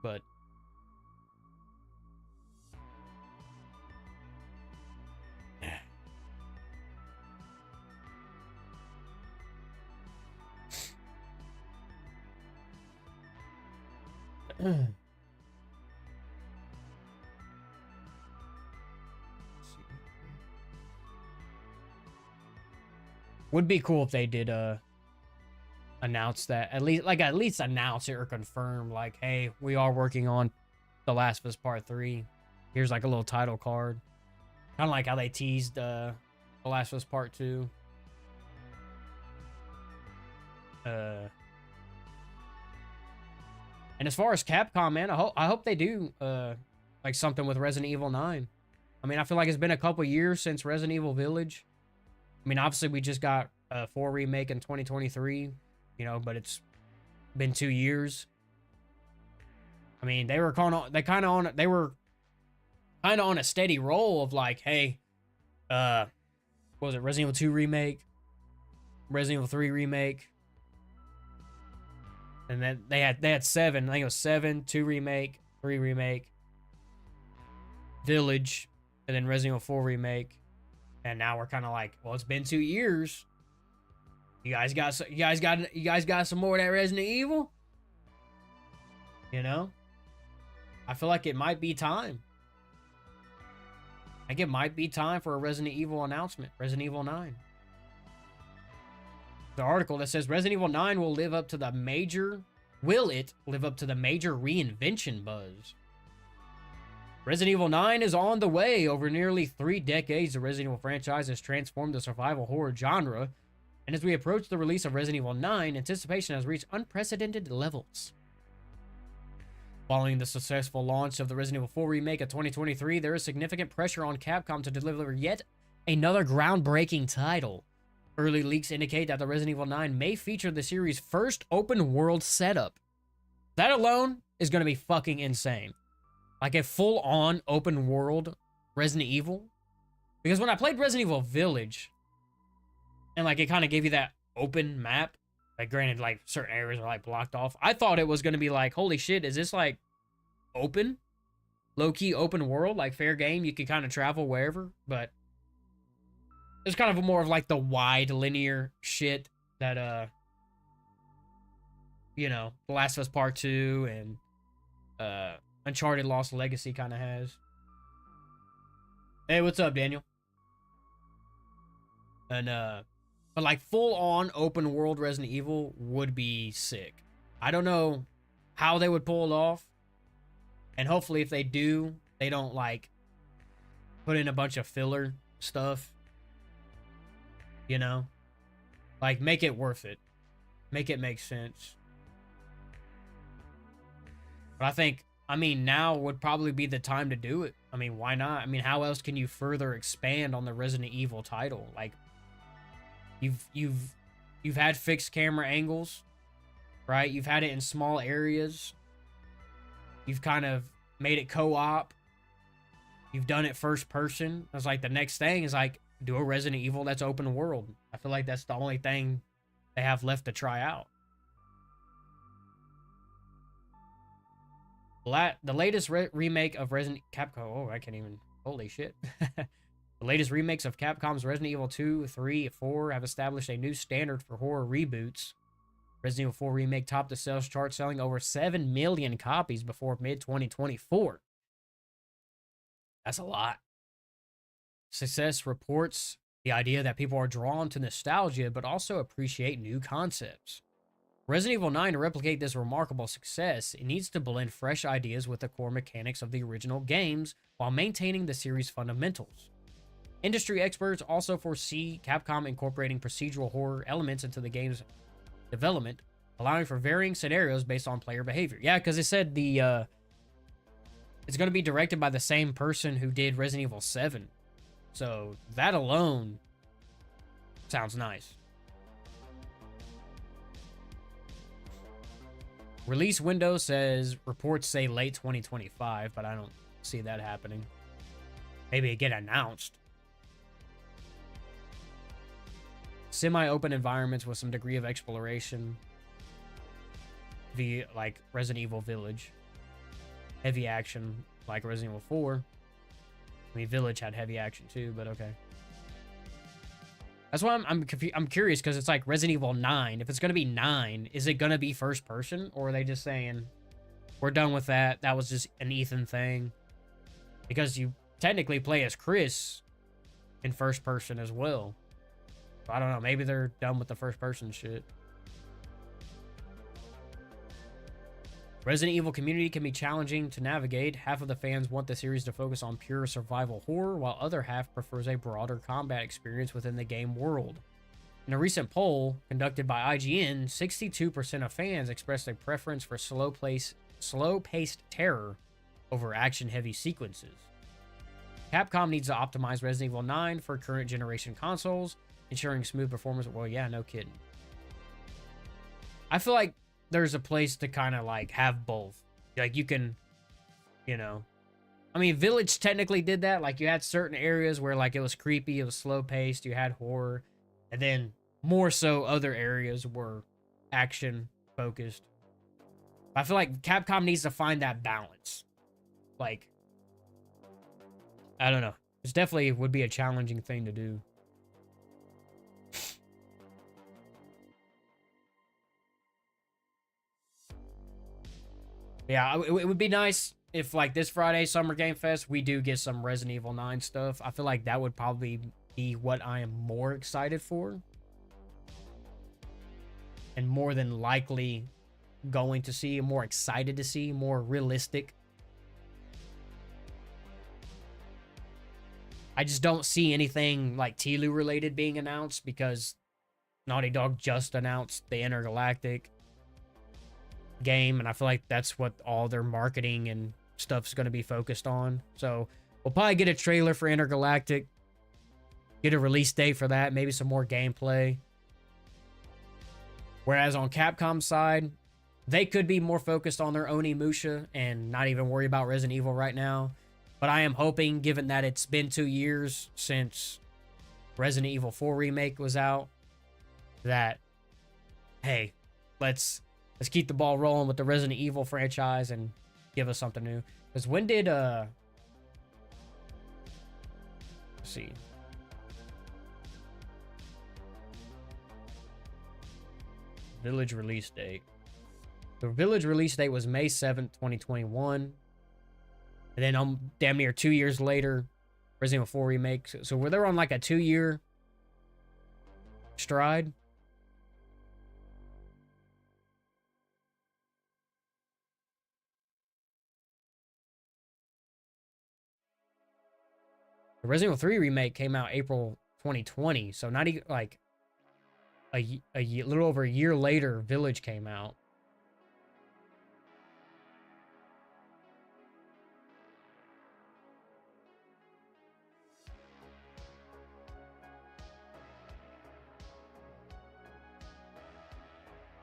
But would be cool if they did announce that, at least announce it or confirm like, hey, we are working on The Last of Us Part 3. Here's like a little title card. Kind of like how they teased The Last of Us Part 2. And as far as Capcom, man, I hope they do like something with Resident Evil 9. I mean, I feel like it's been a couple years since Resident Evil Village. I mean, obviously we just got a 4 remake in 2023, you know, but it's been 2 years. I mean, they were kind of on a steady roll of like, hey, what was it, Resident Evil 2 remake, Resident Evil 3 remake, and then they had 7. I think it was 7, 2 remake, 3 remake, Village, and then Resident Evil 4 remake. And now we're kind of like, well, it's been 2 years. You guys got some more of that Resident Evil? You know? I feel like it might be time. Like it might be time for a Resident Evil announcement. Resident Evil 9. The article that says Resident Evil 9 will live up to the major reinvention buzz? Resident Evil 9 is on the way. Over nearly 3 decades, the Resident Evil franchise has transformed the survival horror genre. And as we approach the release of Resident Evil 9, anticipation has reached unprecedented levels. Following the successful launch of the Resident Evil 4 remake of 2023, there is significant pressure on Capcom to deliver yet another groundbreaking title. Early leaks indicate that the Resident Evil 9 may feature the series' first open-world setup. That alone is going to be fucking insane. Like a full-on open-world Resident Evil. Because when I played Resident Evil Village, and like it kind of gave you that open map, like granted, like certain areas are like blocked off, I thought it was going to be like, holy shit, is this like open? Low-key open world, like fair game, you can kind of travel wherever, but it's kind of more of like the wide linear shit that, you know, The Last of Us Part 2 and, Uncharted Lost Legacy kind of has. Hey, what's up, Daniel? And, but like full-on open world Resident Evil would be sick. I don't know how they would pull it off. And hopefully if they do, they don't like put in a bunch of filler stuff. You know? Like make it worth it. Make it make sense. But I mean, now would probably be the time to do it. I mean, why not? I mean, how else can you further expand on the Resident Evil title? Like, you've had fixed camera angles, right? You've had it in small areas. You've kind of made it co-op. You've done it first person. It's like the next thing is like, do a Resident Evil that's open world. I feel like that's the only thing they have left to try out. The latest remake of Capcom. Oh, I can't even. Holy shit. The latest remakes of Capcom's Resident Evil 2, 3, 4 have established a new standard for horror reboots. Resident Evil 4 Remake topped the sales chart, selling over 7 million copies before mid-2024. That's a lot. Success reports The idea that people are drawn to nostalgia but also appreciate new concepts. Resident Evil 9, to replicate this remarkable success, it needs to blend fresh ideas with the core mechanics of the original games while maintaining the series' fundamentals. Industry experts also foresee Capcom incorporating procedural horror elements into the game's development, allowing for varying scenarios based on player behavior. Yeah, because it said it's going to be directed by the same person who did Resident Evil 7. So that alone sounds nice. Release window says, reports say late 2025, but I don't see that happening. Maybe it get announced. Semi-open environments with some degree of exploration. Like Resident Evil Village. Heavy action like Resident Evil 4. I mean, Village had heavy action too, but okay. That's why I'm curious, because it's like Resident Evil 9. If it's going to be 9, is it going to be first person? Or are they just saying, we're done with that. That was just an Ethan thing. Because you technically play as Chris in first person as well. So I don't know. Maybe they're done with the first person shit. Resident Evil community can be challenging to navigate. Half of the fans want the series to focus on pure survival horror, while other half prefers a broader combat experience within the game world. In a recent poll conducted by IGN, 62% of fans expressed a preference for slow-paced terror over action-heavy sequences. Capcom needs to optimize Resident Evil 9 for current generation consoles, ensuring smooth performance. Well, yeah, no kidding. I feel like there's a place to kind of like have both. Like you can, you know, I mean, Village technically did that. Like you had certain areas where like it was creepy, it was slow paced, you had horror, and then more so other areas were action focused. I feel like Capcom needs to find that balance. Like, I don't know. This definitely would be a challenging thing to do. Yeah, it would be nice if, like, this Friday, Summer Game Fest, we do get some Resident Evil 9 stuff. I feel like that would probably be what I am more excited for. And more than likely going to see, more excited to see, more realistic. I just don't see anything, like, TLU related being announced because Naughty Dog just announced the Intergalactic game, and I feel like that's what all their marketing and stuff's going to be focused on. So we'll probably get a trailer for Intergalactic, get a release date for that, maybe some more gameplay. Whereas on Capcom's side, they could be more focused on their Onimusha and not even worry about Resident Evil right now. But I am hoping, given that it's been 2 years since Resident Evil 4 Remake was out, that, hey, let's keep the ball rolling with the Resident Evil franchise and give us something new. Because when did, let's see. Village release date. The Village release date was May 7th, 2021. And then damn near 2 years later, Resident Evil 4 Remake. So were they on like a 2-year stride? The Resident Evil 3 Remake came out April 2020, so not even like a little over a year later, Village came out.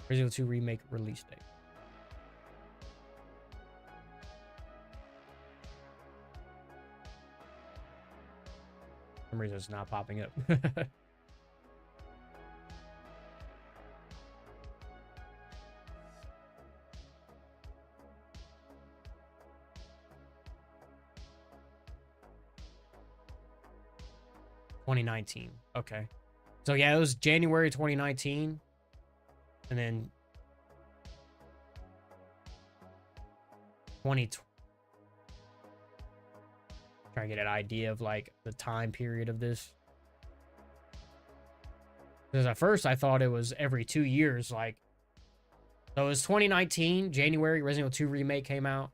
Resident Evil 2 Remake release date. For some reason it's not popping up. 2019. Okay. So yeah, it was January 2019. And then 2020. Trying to get an idea of like the time period of this. Because at first I thought it was every 2 years. Like, so it was 2019, January, Resident Evil 2 Remake came out.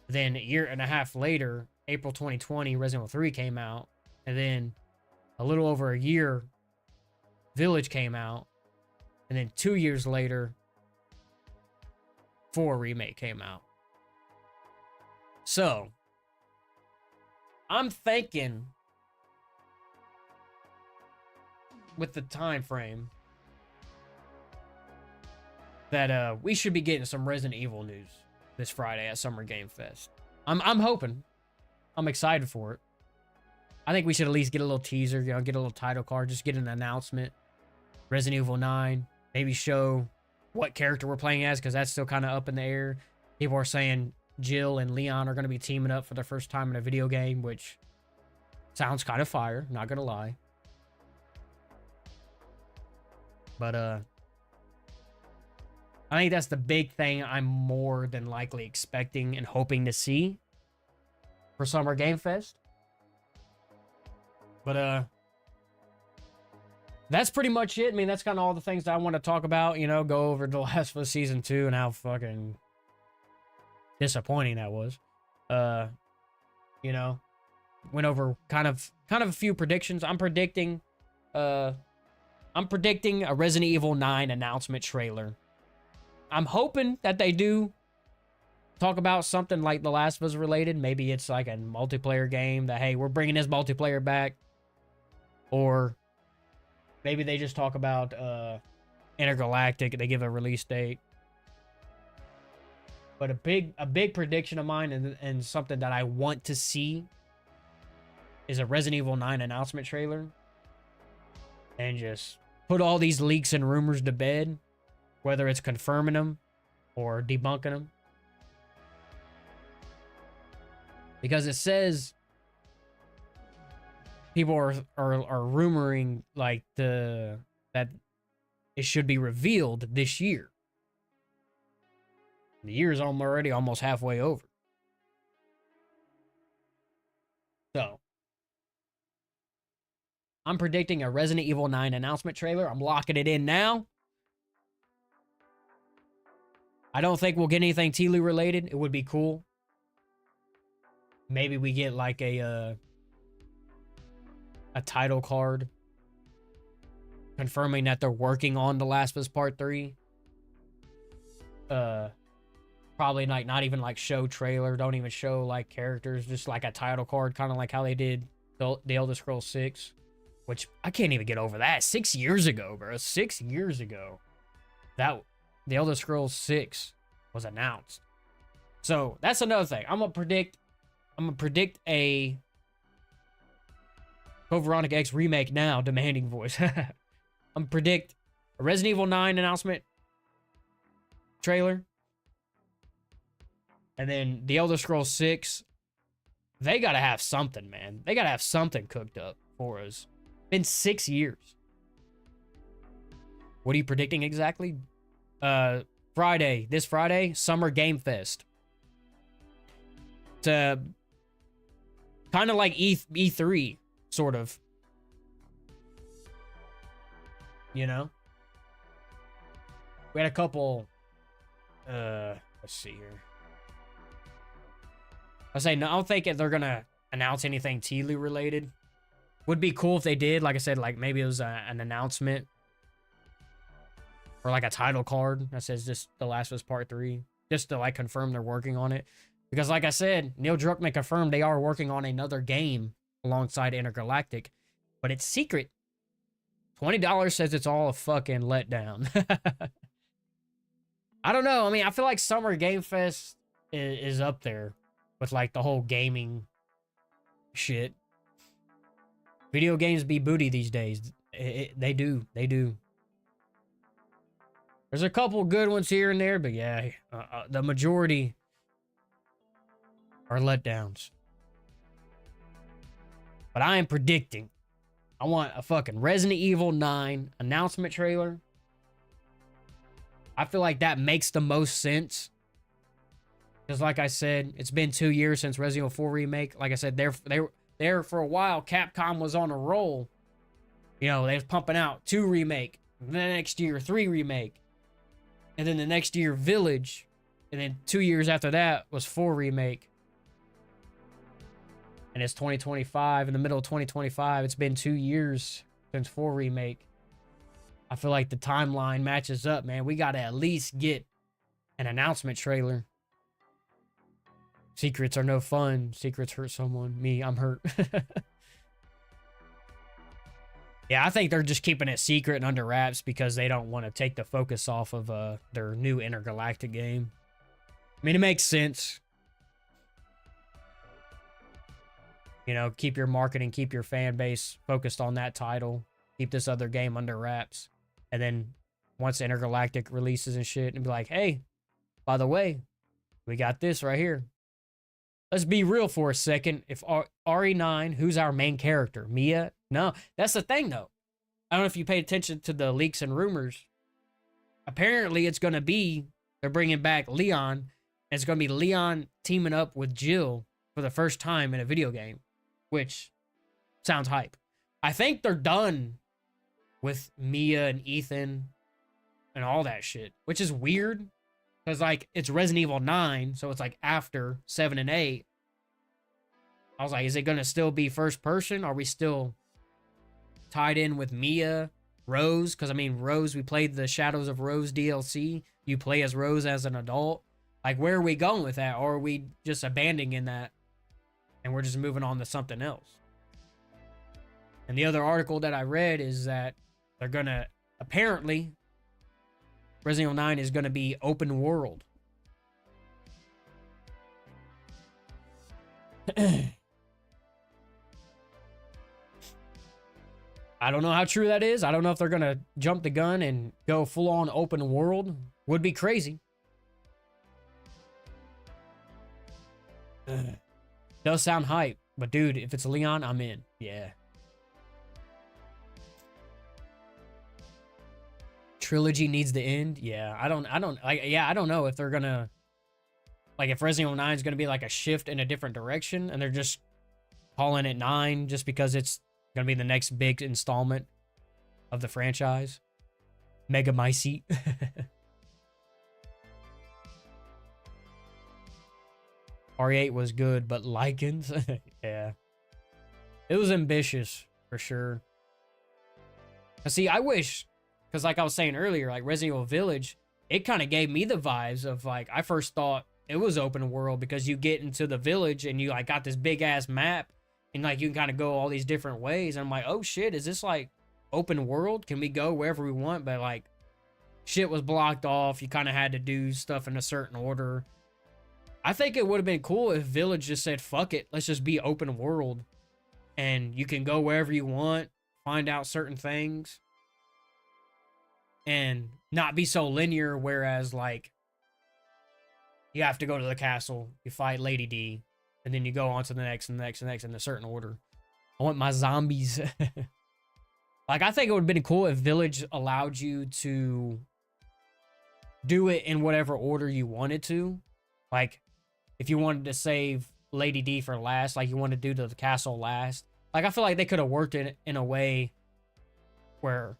Then a year and a half later, April 2020, Resident Evil 3 came out. And then a little over a year, Village came out. And then 2 years later, 4 Remake came out. So, I'm thinking with the time frame that we should be getting some Resident Evil news this Friday at Summer Game Fest. I'm hoping. I'm excited for it. I think we should at least get a little teaser, you know, get a little title card, just get an announcement. Resident Evil 9, maybe show what character we're playing as, because that's still kind of up in the air. People are saying Jill and Leon are going to be teaming up for the first time in a video game, which sounds kind of fire, not going to lie. But, I think that's the big thing I'm more than likely expecting and hoping to see for Summer Game Fest. But, that's pretty much it. I mean, that's kind of all the things that I want to talk about, you know, go over The Last of Us Season 2 and how fucking disappointing that was. You know, went over kind of a few predictions. I'm predicting a Resident Evil 9 announcement trailer. I'm hoping that they do talk about something like The Last of Us related. Maybe it's like a multiplayer game that, hey, we're bringing this multiplayer back. Or maybe they just talk about Intergalactic. They give a release date. But a big prediction of mine and something that I want to see is a Resident Evil 9 announcement trailer. And just put all these leaks and rumors to bed. Whether it's confirming them or debunking them. Because it says people are rumoring like that it should be revealed this year. The year is already almost halfway over. So, I'm predicting a Resident Evil 9 announcement trailer. I'm locking it in now. I don't think we'll get anything Tlu related. It would be cool. Maybe we get like a title card confirming that they're working on The Last of Us Part 3. Probably like not even like show trailer, don't even show like characters, just like a title card, kind of like how they did the Elder Scrolls 6, which I can't even get over that. 6 years ago, bro. 6 years ago. That The Elder Scrolls 6 was announced. So that's another thing. I'm gonna predict a Code Veronica X remake now, demanding voice. I'm gonna predict a Resident Evil 9 announcement trailer. And then The Elder Scrolls 6. They gotta have something, man. They gotta have something cooked up for us. Been 6 years. What are you predicting exactly? This Friday, Summer Game Fest. To kind of like E3, sort of. You know? We had a couple, let's see here. I say, no, I don't think they're gonna announce anything Tlu related. Would be cool if they did. Like I said, like maybe it was an announcement. Or like a title card that says just The Last of Us Part 3. Just to like confirm they're working on it. Because like I said, Neil Druckmann confirmed they are working on another game alongside Intergalactic. But it's secret. $20 says it's all a fucking letdown. I don't know. I mean, I feel like Summer Game Fest is up there with like the whole gaming shit. Video games be booty these days. They do. They do. There's a couple good ones here and there, but yeah, the majority are letdowns. But I am predicting. I want a fucking Resident Evil 9 announcement trailer. I feel like that makes the most sense. Because like I said, it's been 2 years since Resident Evil 4 Remake. Like I said, there for a while, Capcom was on a roll. You know, they was pumping out 2 remake, the next year 3 remake, and then the next year Village, and then 2 years after that was 4 remake. And it's 2025, in the middle of 2025. It's been 2 years since 4 remake. I feel like the timeline matches up, man. We got to at least get an announcement trailer. Secrets are no fun. Secrets hurt someone. Me, I'm hurt. Yeah, I think they're just keeping it secret and under wraps because they don't want to take the focus off of their new intergalactic game. I mean, it makes sense. You know, keep your marketing, keep your fan base focused on that title. Keep this other game under wraps. And then once Intergalactic releases and shit, and be like, hey, by the way, we got this right here. Let's be real for a second. If RE9, who's our main character? Mia? No, that's the thing, though. I don't know if you paid attention to the leaks and rumors. Apparently, it's going to be, they're bringing back Leon. And it's going to be Leon teaming up with Jill for the first time in a video game, which sounds hype. I think they're done with Mia and Ethan and all that shit, which is weird. Because, like, it's Resident Evil 9, so it's, like, after 7 and 8. I was like, is it going to still be first person? Are we still tied in with Mia, Rose? Because, I mean, Rose, we played the Shadows of Rose DLC. You play as Rose as an adult. Like, where are we going with that? Or are we just abandoning that and we're just moving on to something else? And the other article that I read is that they're going to, apparently, Resident Evil 9 is going to be open world. I don't know how true that is. I don't know if they're going to jump the gun and go full on open world. Would be crazy. Does sound hype. But dude, if it's Leon, I'm in. Yeah. Trilogy needs to end. Yeah, I don't know if they're gonna, like, if Resident Evil 9 is gonna be like a shift in a different direction and they're just calling it 9 just because it's gonna be the next big installment of the franchise. Mega Mycete. RE8 was good, but Lycans, yeah, it was ambitious for sure. See, I wish. Because like I was saying earlier, like Resident Evil Village, it kind of gave me the vibes of, like, I first thought it was open world because you get into the village and you, like, got this big ass map and, like, you can kind of go all these different ways. And I'm like, oh shit, is this like open world? Can we go wherever we want? But, like, shit was blocked off. You kind of had to do stuff in a certain order. I think it would have been cool if Village just said, fuck it, let's just be open world. And you can go wherever you want, find out certain things. And not be so linear, whereas, like, you have to go to the castle, you fight Lady D, and then you go on to the next and the next and the next in a certain order. I want my zombies. Like, I think it would have been cool if Village allowed you to do it in whatever order you wanted to. Like, if you wanted to save Lady D for last, like you wanted to do the castle last. Like, I feel like they could have worked it in a way where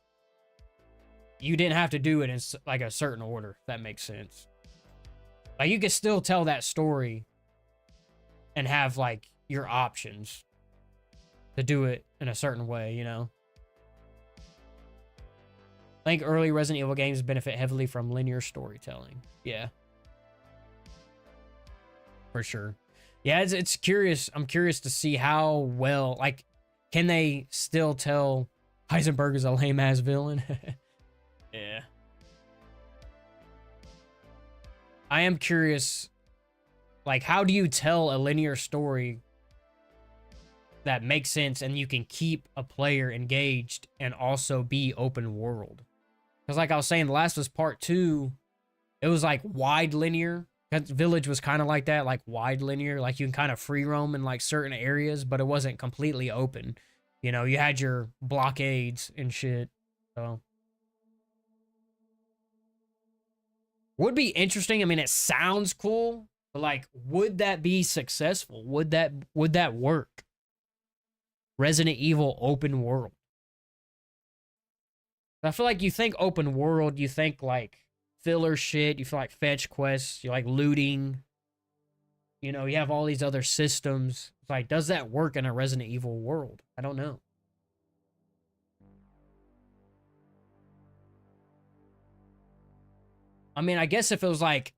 you didn't have to do it in, like, a certain order, if that makes sense. Like, you could still tell that story and have, like, your options to do it in a certain way, you know? I think early Resident Evil games benefit heavily from linear storytelling. Yeah. For sure. Yeah, it's curious. I'm curious to see how well, like, can they still tell Heisenberg is a lame-ass villain? Yeah. I am curious, like, how do you tell a linear story that makes sense and you can keep a player engaged and also be open world? Because, like I was saying, The Last of Us Part 2, it was, like, wide linear. Village was kind of like that, like, wide linear. Like, you can kind of free roam in, like, certain areas, but it wasn't completely open. You know, you had your blockades and shit, so... Would be interesting. I mean, it sounds cool, but, like, would that be successful? Would that work? Resident Evil open world. I feel like you think open world, you think like filler shit, you feel like fetch quests, you like looting. You know, you have all these other systems. It's like, does that work in a Resident Evil world? I don't know. I mean, I guess if it was like,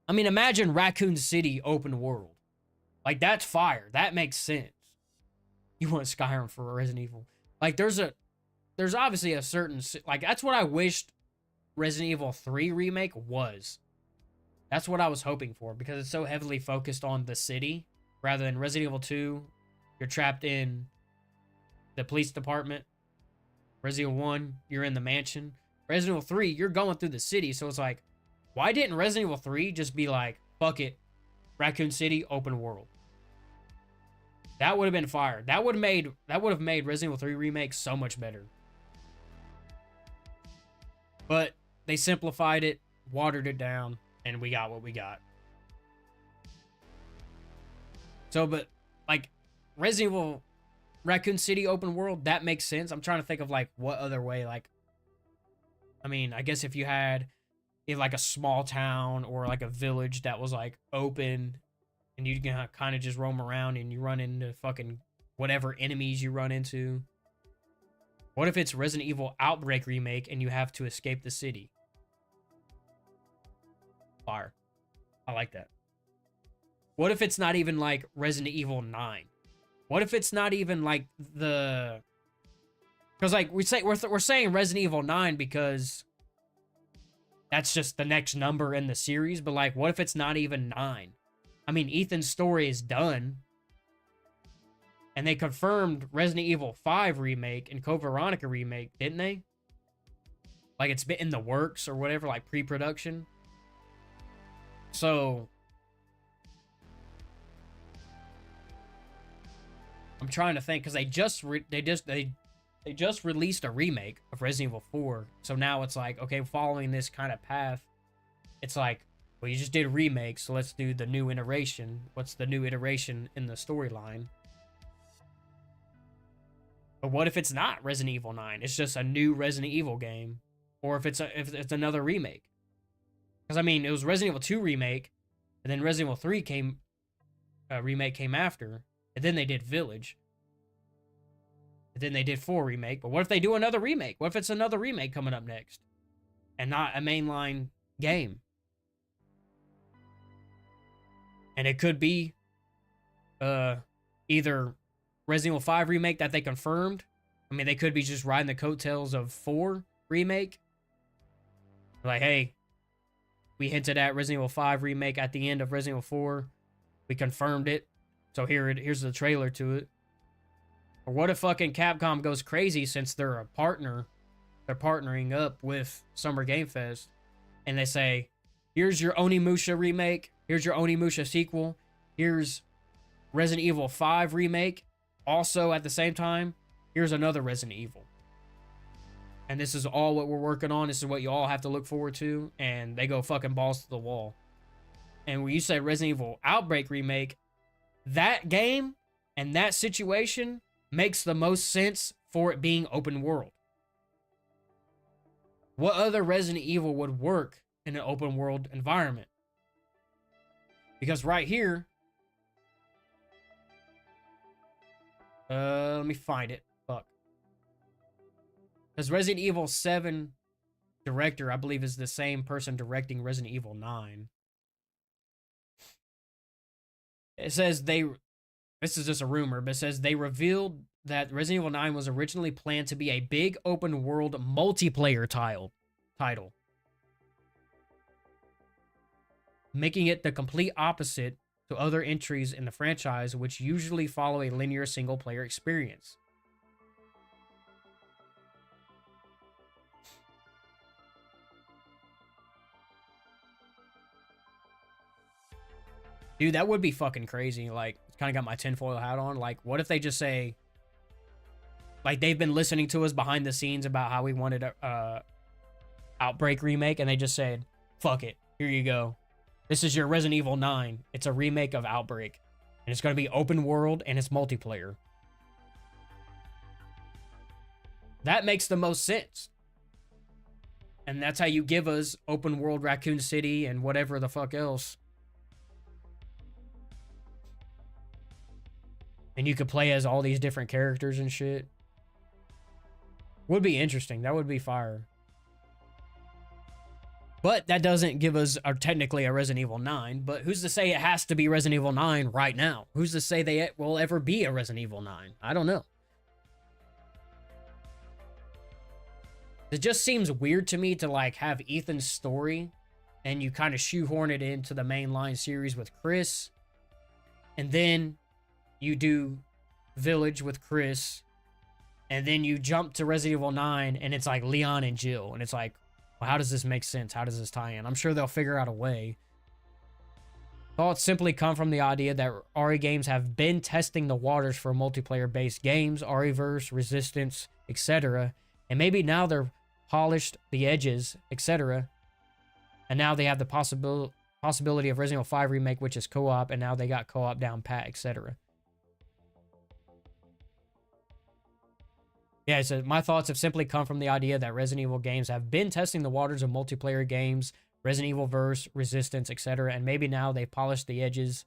I mean, imagine Raccoon City open world. Like, that's fire. That makes sense. You want Skyrim for a Resident Evil. Like, there's obviously a certain, like, that's what I wished Resident Evil 3 remake was. That's what I was hoping for, because it's so heavily focused on the city, rather than Resident Evil 2, you're trapped in the police department. Resident Evil 1, you're in the mansion. Resident Evil 3, you're going through the city, so it's like, why didn't Resident Evil 3 just be like, fuck it, Raccoon City, open world? That would have been fire. That would have made Resident Evil 3 remake so much better. But they simplified it, watered it down, and we got what we got. So, but like Resident Evil Raccoon City open world, that makes sense. I'm trying to think of like what other way, like, I mean, I guess if you had like a small town or like a village that was like open and you can kind of just roam around and you run into fucking whatever enemies you run into. What if it's Resident Evil Outbreak remake and you have to escape the city? Fire. I like that. What if it's not even like Resident Evil 9? What if it's not even like the... Because like we're saying Resident Evil 9 because that's just the next number in the series, but like what if it's not even 9? I mean, Ethan's story is done. And they confirmed Resident Evil 5 remake and Code Veronica remake, didn't they? Like it's been in the works or whatever, like pre-production. So I'm trying to think, because they just released a remake of Resident Evil 4. So now it's like, okay, following this kind of path, it's like, well, you just did a remake, so let's do the new iteration. What's the new iteration in the storyline? But what if it's not Resident Evil 9? It's just a new Resident Evil game, or if it's another remake. Because I mean, it was Resident Evil 2 remake, and then Resident Evil 3 remake came after, and then they did Village. And then they did 4 remake. But what if they do another remake? What if it's another remake coming up next? And not a mainline game? And it could be either Resident Evil 5 remake that they confirmed. I mean, they could be just riding the coattails of 4 remake. Like, hey, we hinted at Resident Evil 5 remake at the end of Resident Evil 4. We confirmed it. So here's the trailer to it. Or what if fucking Capcom goes crazy since they're a partner? They're partnering up with Summer Game Fest. And they say, here's your Onimusha remake. Here's your Onimusha sequel. Here's Resident Evil 5 remake. Also, at the same time, here's another Resident Evil. And this is all what we're working on. This is what you all have to look forward to. And they go fucking balls to the wall. And when you say Resident Evil Outbreak remake, that game and that situation makes the most sense for it being open world. What other Resident Evil would work in an open world environment? Because right here, let me find it. Fuck. Because Resident Evil 7 director, I believe, is the same person directing Resident Evil 9. It says this is just a rumor, but it says they revealed that Resident Evil 9 was originally planned to be a big open world multiplayer title, making it the complete opposite to other entries in the franchise, which usually follow a linear single player experience. Dude, that would be fucking crazy. Like, kind of got my tinfoil hat on. Like, what if they just say, like, they've been listening to us behind the scenes about how we wanted a Outbreak remake, and they just said, fuck it, here you go. This is your Resident Evil 9. It's a remake of Outbreak. And it's going to be open world, and it's multiplayer. That makes the most sense. And that's how you give us open world Raccoon City and whatever the fuck else. And you could play as all these different characters and shit. Would be interesting. That would be fire. But that doesn't give us technically a Resident Evil 9. But who's to say it has to be Resident Evil 9 right now? Who's to say they will ever be a Resident Evil 9? I don't know. It just seems weird to me to like have Ethan's story and you kind of shoehorn it into the mainline series with Chris. And then you do Village with Chris. And then you jump to Resident Evil 9 and it's like Leon and Jill. And it's like, well, how does this make sense? How does this tie in? I'm sure they'll figure out a way. Thoughts simply come from the idea that RE Games have been testing the waters for multiplayer-based games, REverse, Resistance, etc. And maybe now they're polished the edges, etc. And now they have the possibility of Resident Evil 5 Remake, which is co-op, and now they got co-op down pat, etc. Yeah, it says, my thoughts have simply come from the idea that Resident Evil games have been testing the waters of multiplayer games, Resident Evil Verse, Resistance, etc. And maybe now they polished the edges.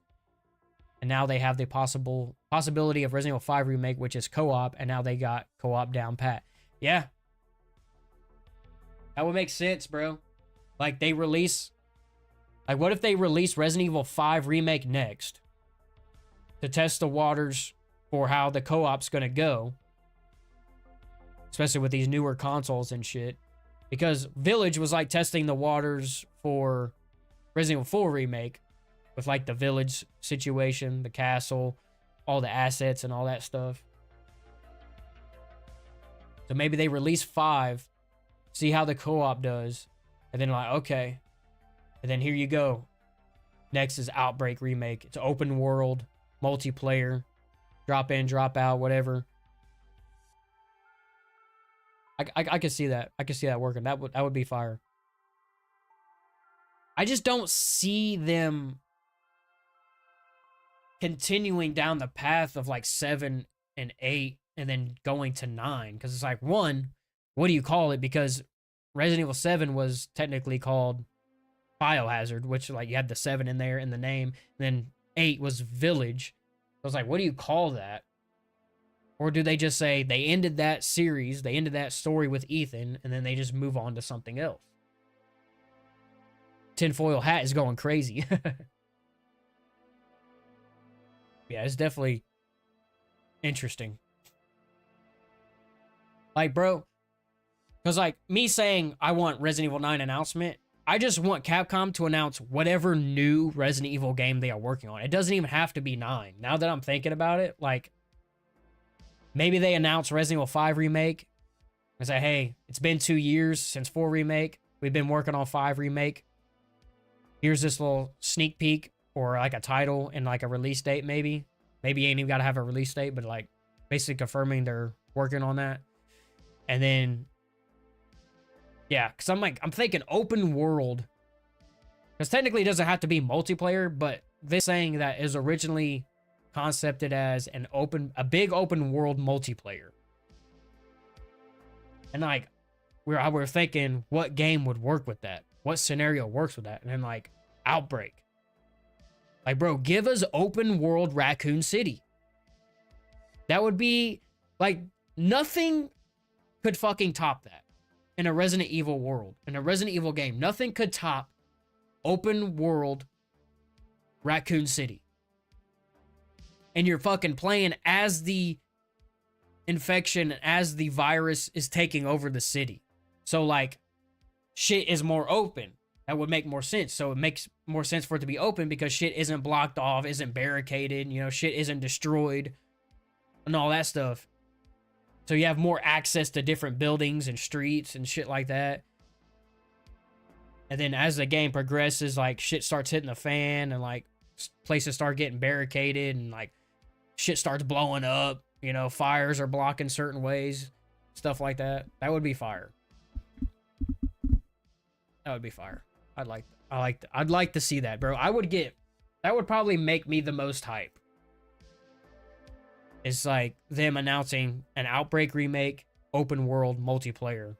And now they have the possibility of Resident Evil 5 Remake, which is co-op, and now they got co-op down pat. Yeah. That would make sense, bro. Like, they release... Like, what if they release Resident Evil 5 Remake next? To test the waters for how the co-op's gonna go. Especially with these newer consoles and shit. Because Village was like testing the waters for Resident Evil 4 Remake. With like the village situation, the castle, all the assets and all that stuff. So maybe they release 5, see how the co-op does, and then like, okay. And then here you go. Next is Outbreak Remake. It's open world, multiplayer, drop in, drop out, whatever. I could see that. I could see that working. That would be fire. I just don't see them continuing down the path of like 7 and 8 and then going to 9. Because it's like, 1, what do you call it? Because Resident Evil 7 was technically called Biohazard, which like you had the 7 in there in the name. And then 8 was Village. So I was like, what do you call that? Or do they just say they ended that series, they ended that story with Ethan, and then they just move on to something else? Tinfoil Hat is going crazy. Yeah, it's definitely interesting. Like, bro, because like me saying I want Resident Evil 9 announcement, I just want Capcom to announce whatever new Resident Evil game they are working on. It doesn't even have to be 9. Now that I'm thinking about it, like, maybe they announce Resident Evil 5 Remake and say, hey, it's been 2 years since 4 Remake. We've been working on 5 Remake. Here's this little sneak peek or like a title and like a release date maybe. Maybe you ain't even got to have a release date, but like basically confirming they're working on that. And then, yeah, because I'm thinking open world. Because technically it doesn't have to be multiplayer, but this saying that is originally concepted as a big open world multiplayer. And like we're thinking what game would work with that? What scenario works with that? And then like Outbreak. Like, bro, give us open world Raccoon City. That would be like nothing could fucking top that in a Resident Evil world. In a Resident Evil game, nothing could top open world Raccoon City. And you're fucking playing as the infection, as the virus is taking over the city. So, like, shit is more open. That would make more sense. So it makes more sense for it to be open because shit isn't blocked off, isn't barricaded, you know, shit isn't destroyed, and all that stuff. So you have more access to different buildings and streets and shit like that. And then as the game progresses, like, shit starts hitting the fan and, like, places start getting barricaded and, like, shit starts blowing up, you know, fires are blocking certain ways, stuff like that. That would be fire. That would be fire. I'd like to see that, bro. That would probably make me the most hype. It's like them announcing an Outbreak Remake, open world multiplayer.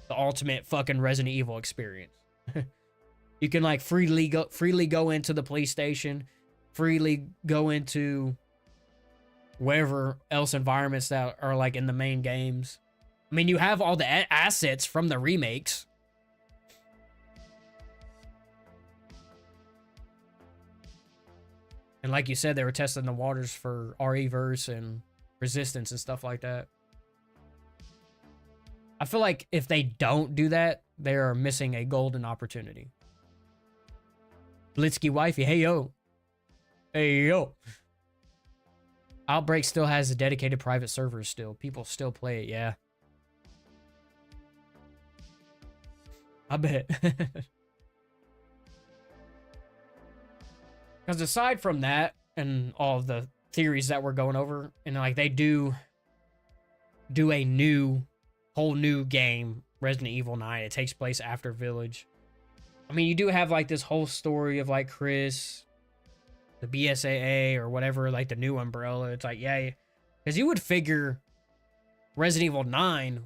the ultimate fucking Resident Evil experience. You can like freely go into the police station, freely go into wherever else environments that are like in the main games. I mean, you have all the assets from the remakes. And like you said, they were testing the waters for RE-verse and Resistance and stuff like that. I feel like if they don't do that, they are missing a golden opportunity. Blitzky wifey, hey yo. Hey yo. Outbreak still has a dedicated private server still. People still play it, yeah. I bet. Because aside from that and all of the theories that we're going over, and like they do a whole new game, Resident Evil 9. It takes place after Village. I mean, you do have like this whole story of like Chris, the BSAA or whatever, like the new Umbrella. It's like, yeah, because you would figure Resident Evil 9,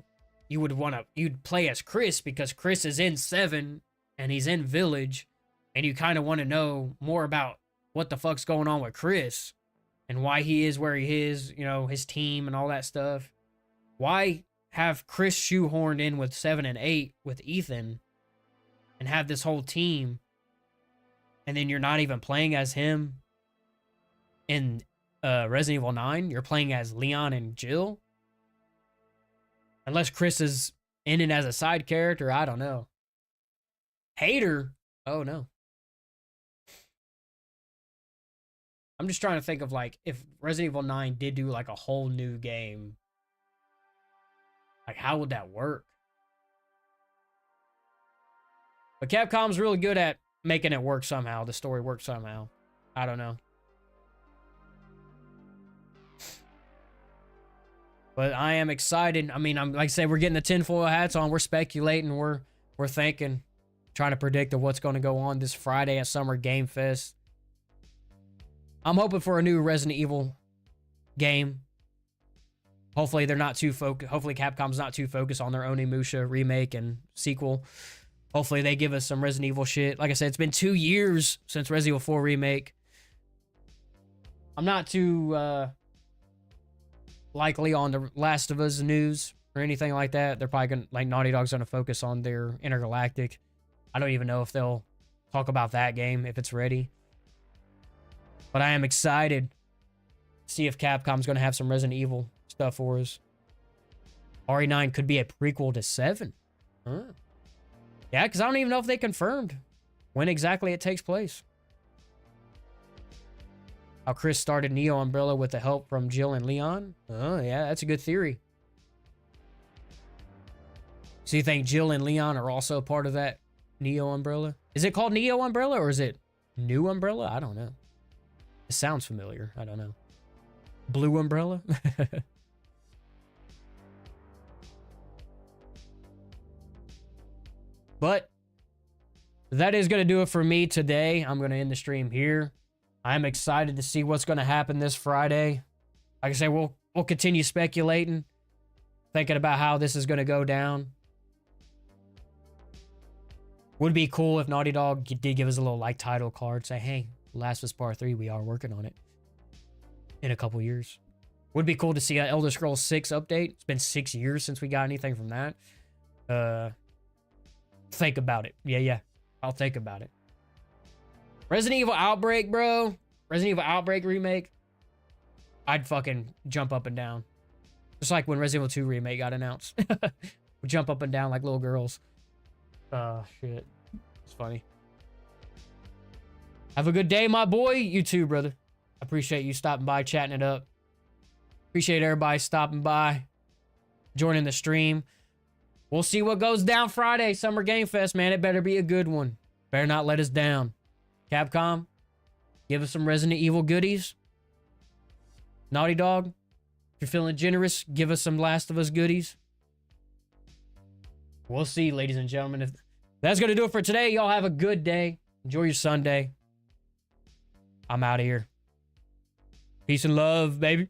you'd play as Chris because Chris is in 7 and he's in Village, and you kind of want to know more about what the fuck's going on with Chris and why he is where he is, you know, his team and all that stuff. Why have Chris shoehorned in with 7 and 8 with Ethan and have this whole team, and then you're not even playing as him in Resident Evil 9? You're playing as Leon and Jill? Unless Chris is in it as a side character, I don't know. Hater? Oh, no. I'm just trying to think of, like, if Resident Evil 9 did do, like, a whole new game, like, how would that work? But Capcom's really good at making it work somehow. The story work somehow. I don't know. But I am excited. I mean, I'm like I said, we're getting the tinfoil hats on. We're speculating. We're thinking, trying to predict of what's going to go on this Friday at Summer Game Fest. I'm hoping for a new Resident Evil game. Hopefully they're not too focused. Hopefully Capcom's not too focused on their Onimusha remake and sequel. Hopefully they give us some Resident Evil shit. Like I said, it's been 2 years since Resident Evil 4 remake. I'm not too likely on the Last of Us news or anything like that. They're probably gonna, like, Naughty Dog's gonna focus on their Intergalactic. I don't even know if they'll talk about that game if it's ready. But I am excited to see if Capcom's gonna have some Resident Evil stuff for us. RE9 could be a prequel to 7. Huh. Yeah, because I don't even know if they confirmed when exactly it takes place. How Chris started Neo Umbrella with the help from Jill and Leon. Oh, yeah, that's a good theory. So you think Jill and Leon are also part of that Neo Umbrella? Is it called Neo Umbrella or is it New Umbrella? I don't know. It sounds familiar. I don't know. Blue Umbrella? But that is going to do it for me today. I'm going to end the stream here. I'm excited to see what's going to happen this Friday. Like I say, we'll continue speculating, thinking about how this is going to go down. Would be cool if Naughty Dog did give us a little like title card, say, hey, Last of Us Part 3, we are working on it in a couple years. Would be cool to see an Elder Scrolls 6 update. It's been 6 years since we got anything from that. Think about it. Yeah. I'll think about it. Resident Evil Outbreak, bro. Resident Evil Outbreak remake. I'd fucking jump up and down. Just like when Resident Evil 2 remake got announced. We jump up and down like little girls. Shit. It's funny. Have a good day, my boy. You too, brother. I appreciate you stopping by, chatting it up. Appreciate everybody stopping by, joining the stream. We'll see what goes down Friday, Summer Game Fest, man. It better be a good one. Better not let us down. Capcom, give us some Resident Evil goodies. Naughty Dog, if you're feeling generous, give us some Last of Us goodies. We'll see, ladies and gentlemen. If that's going to do it for today. Y'all have a good day. Enjoy your Sunday. I'm out of here. Peace and love, baby.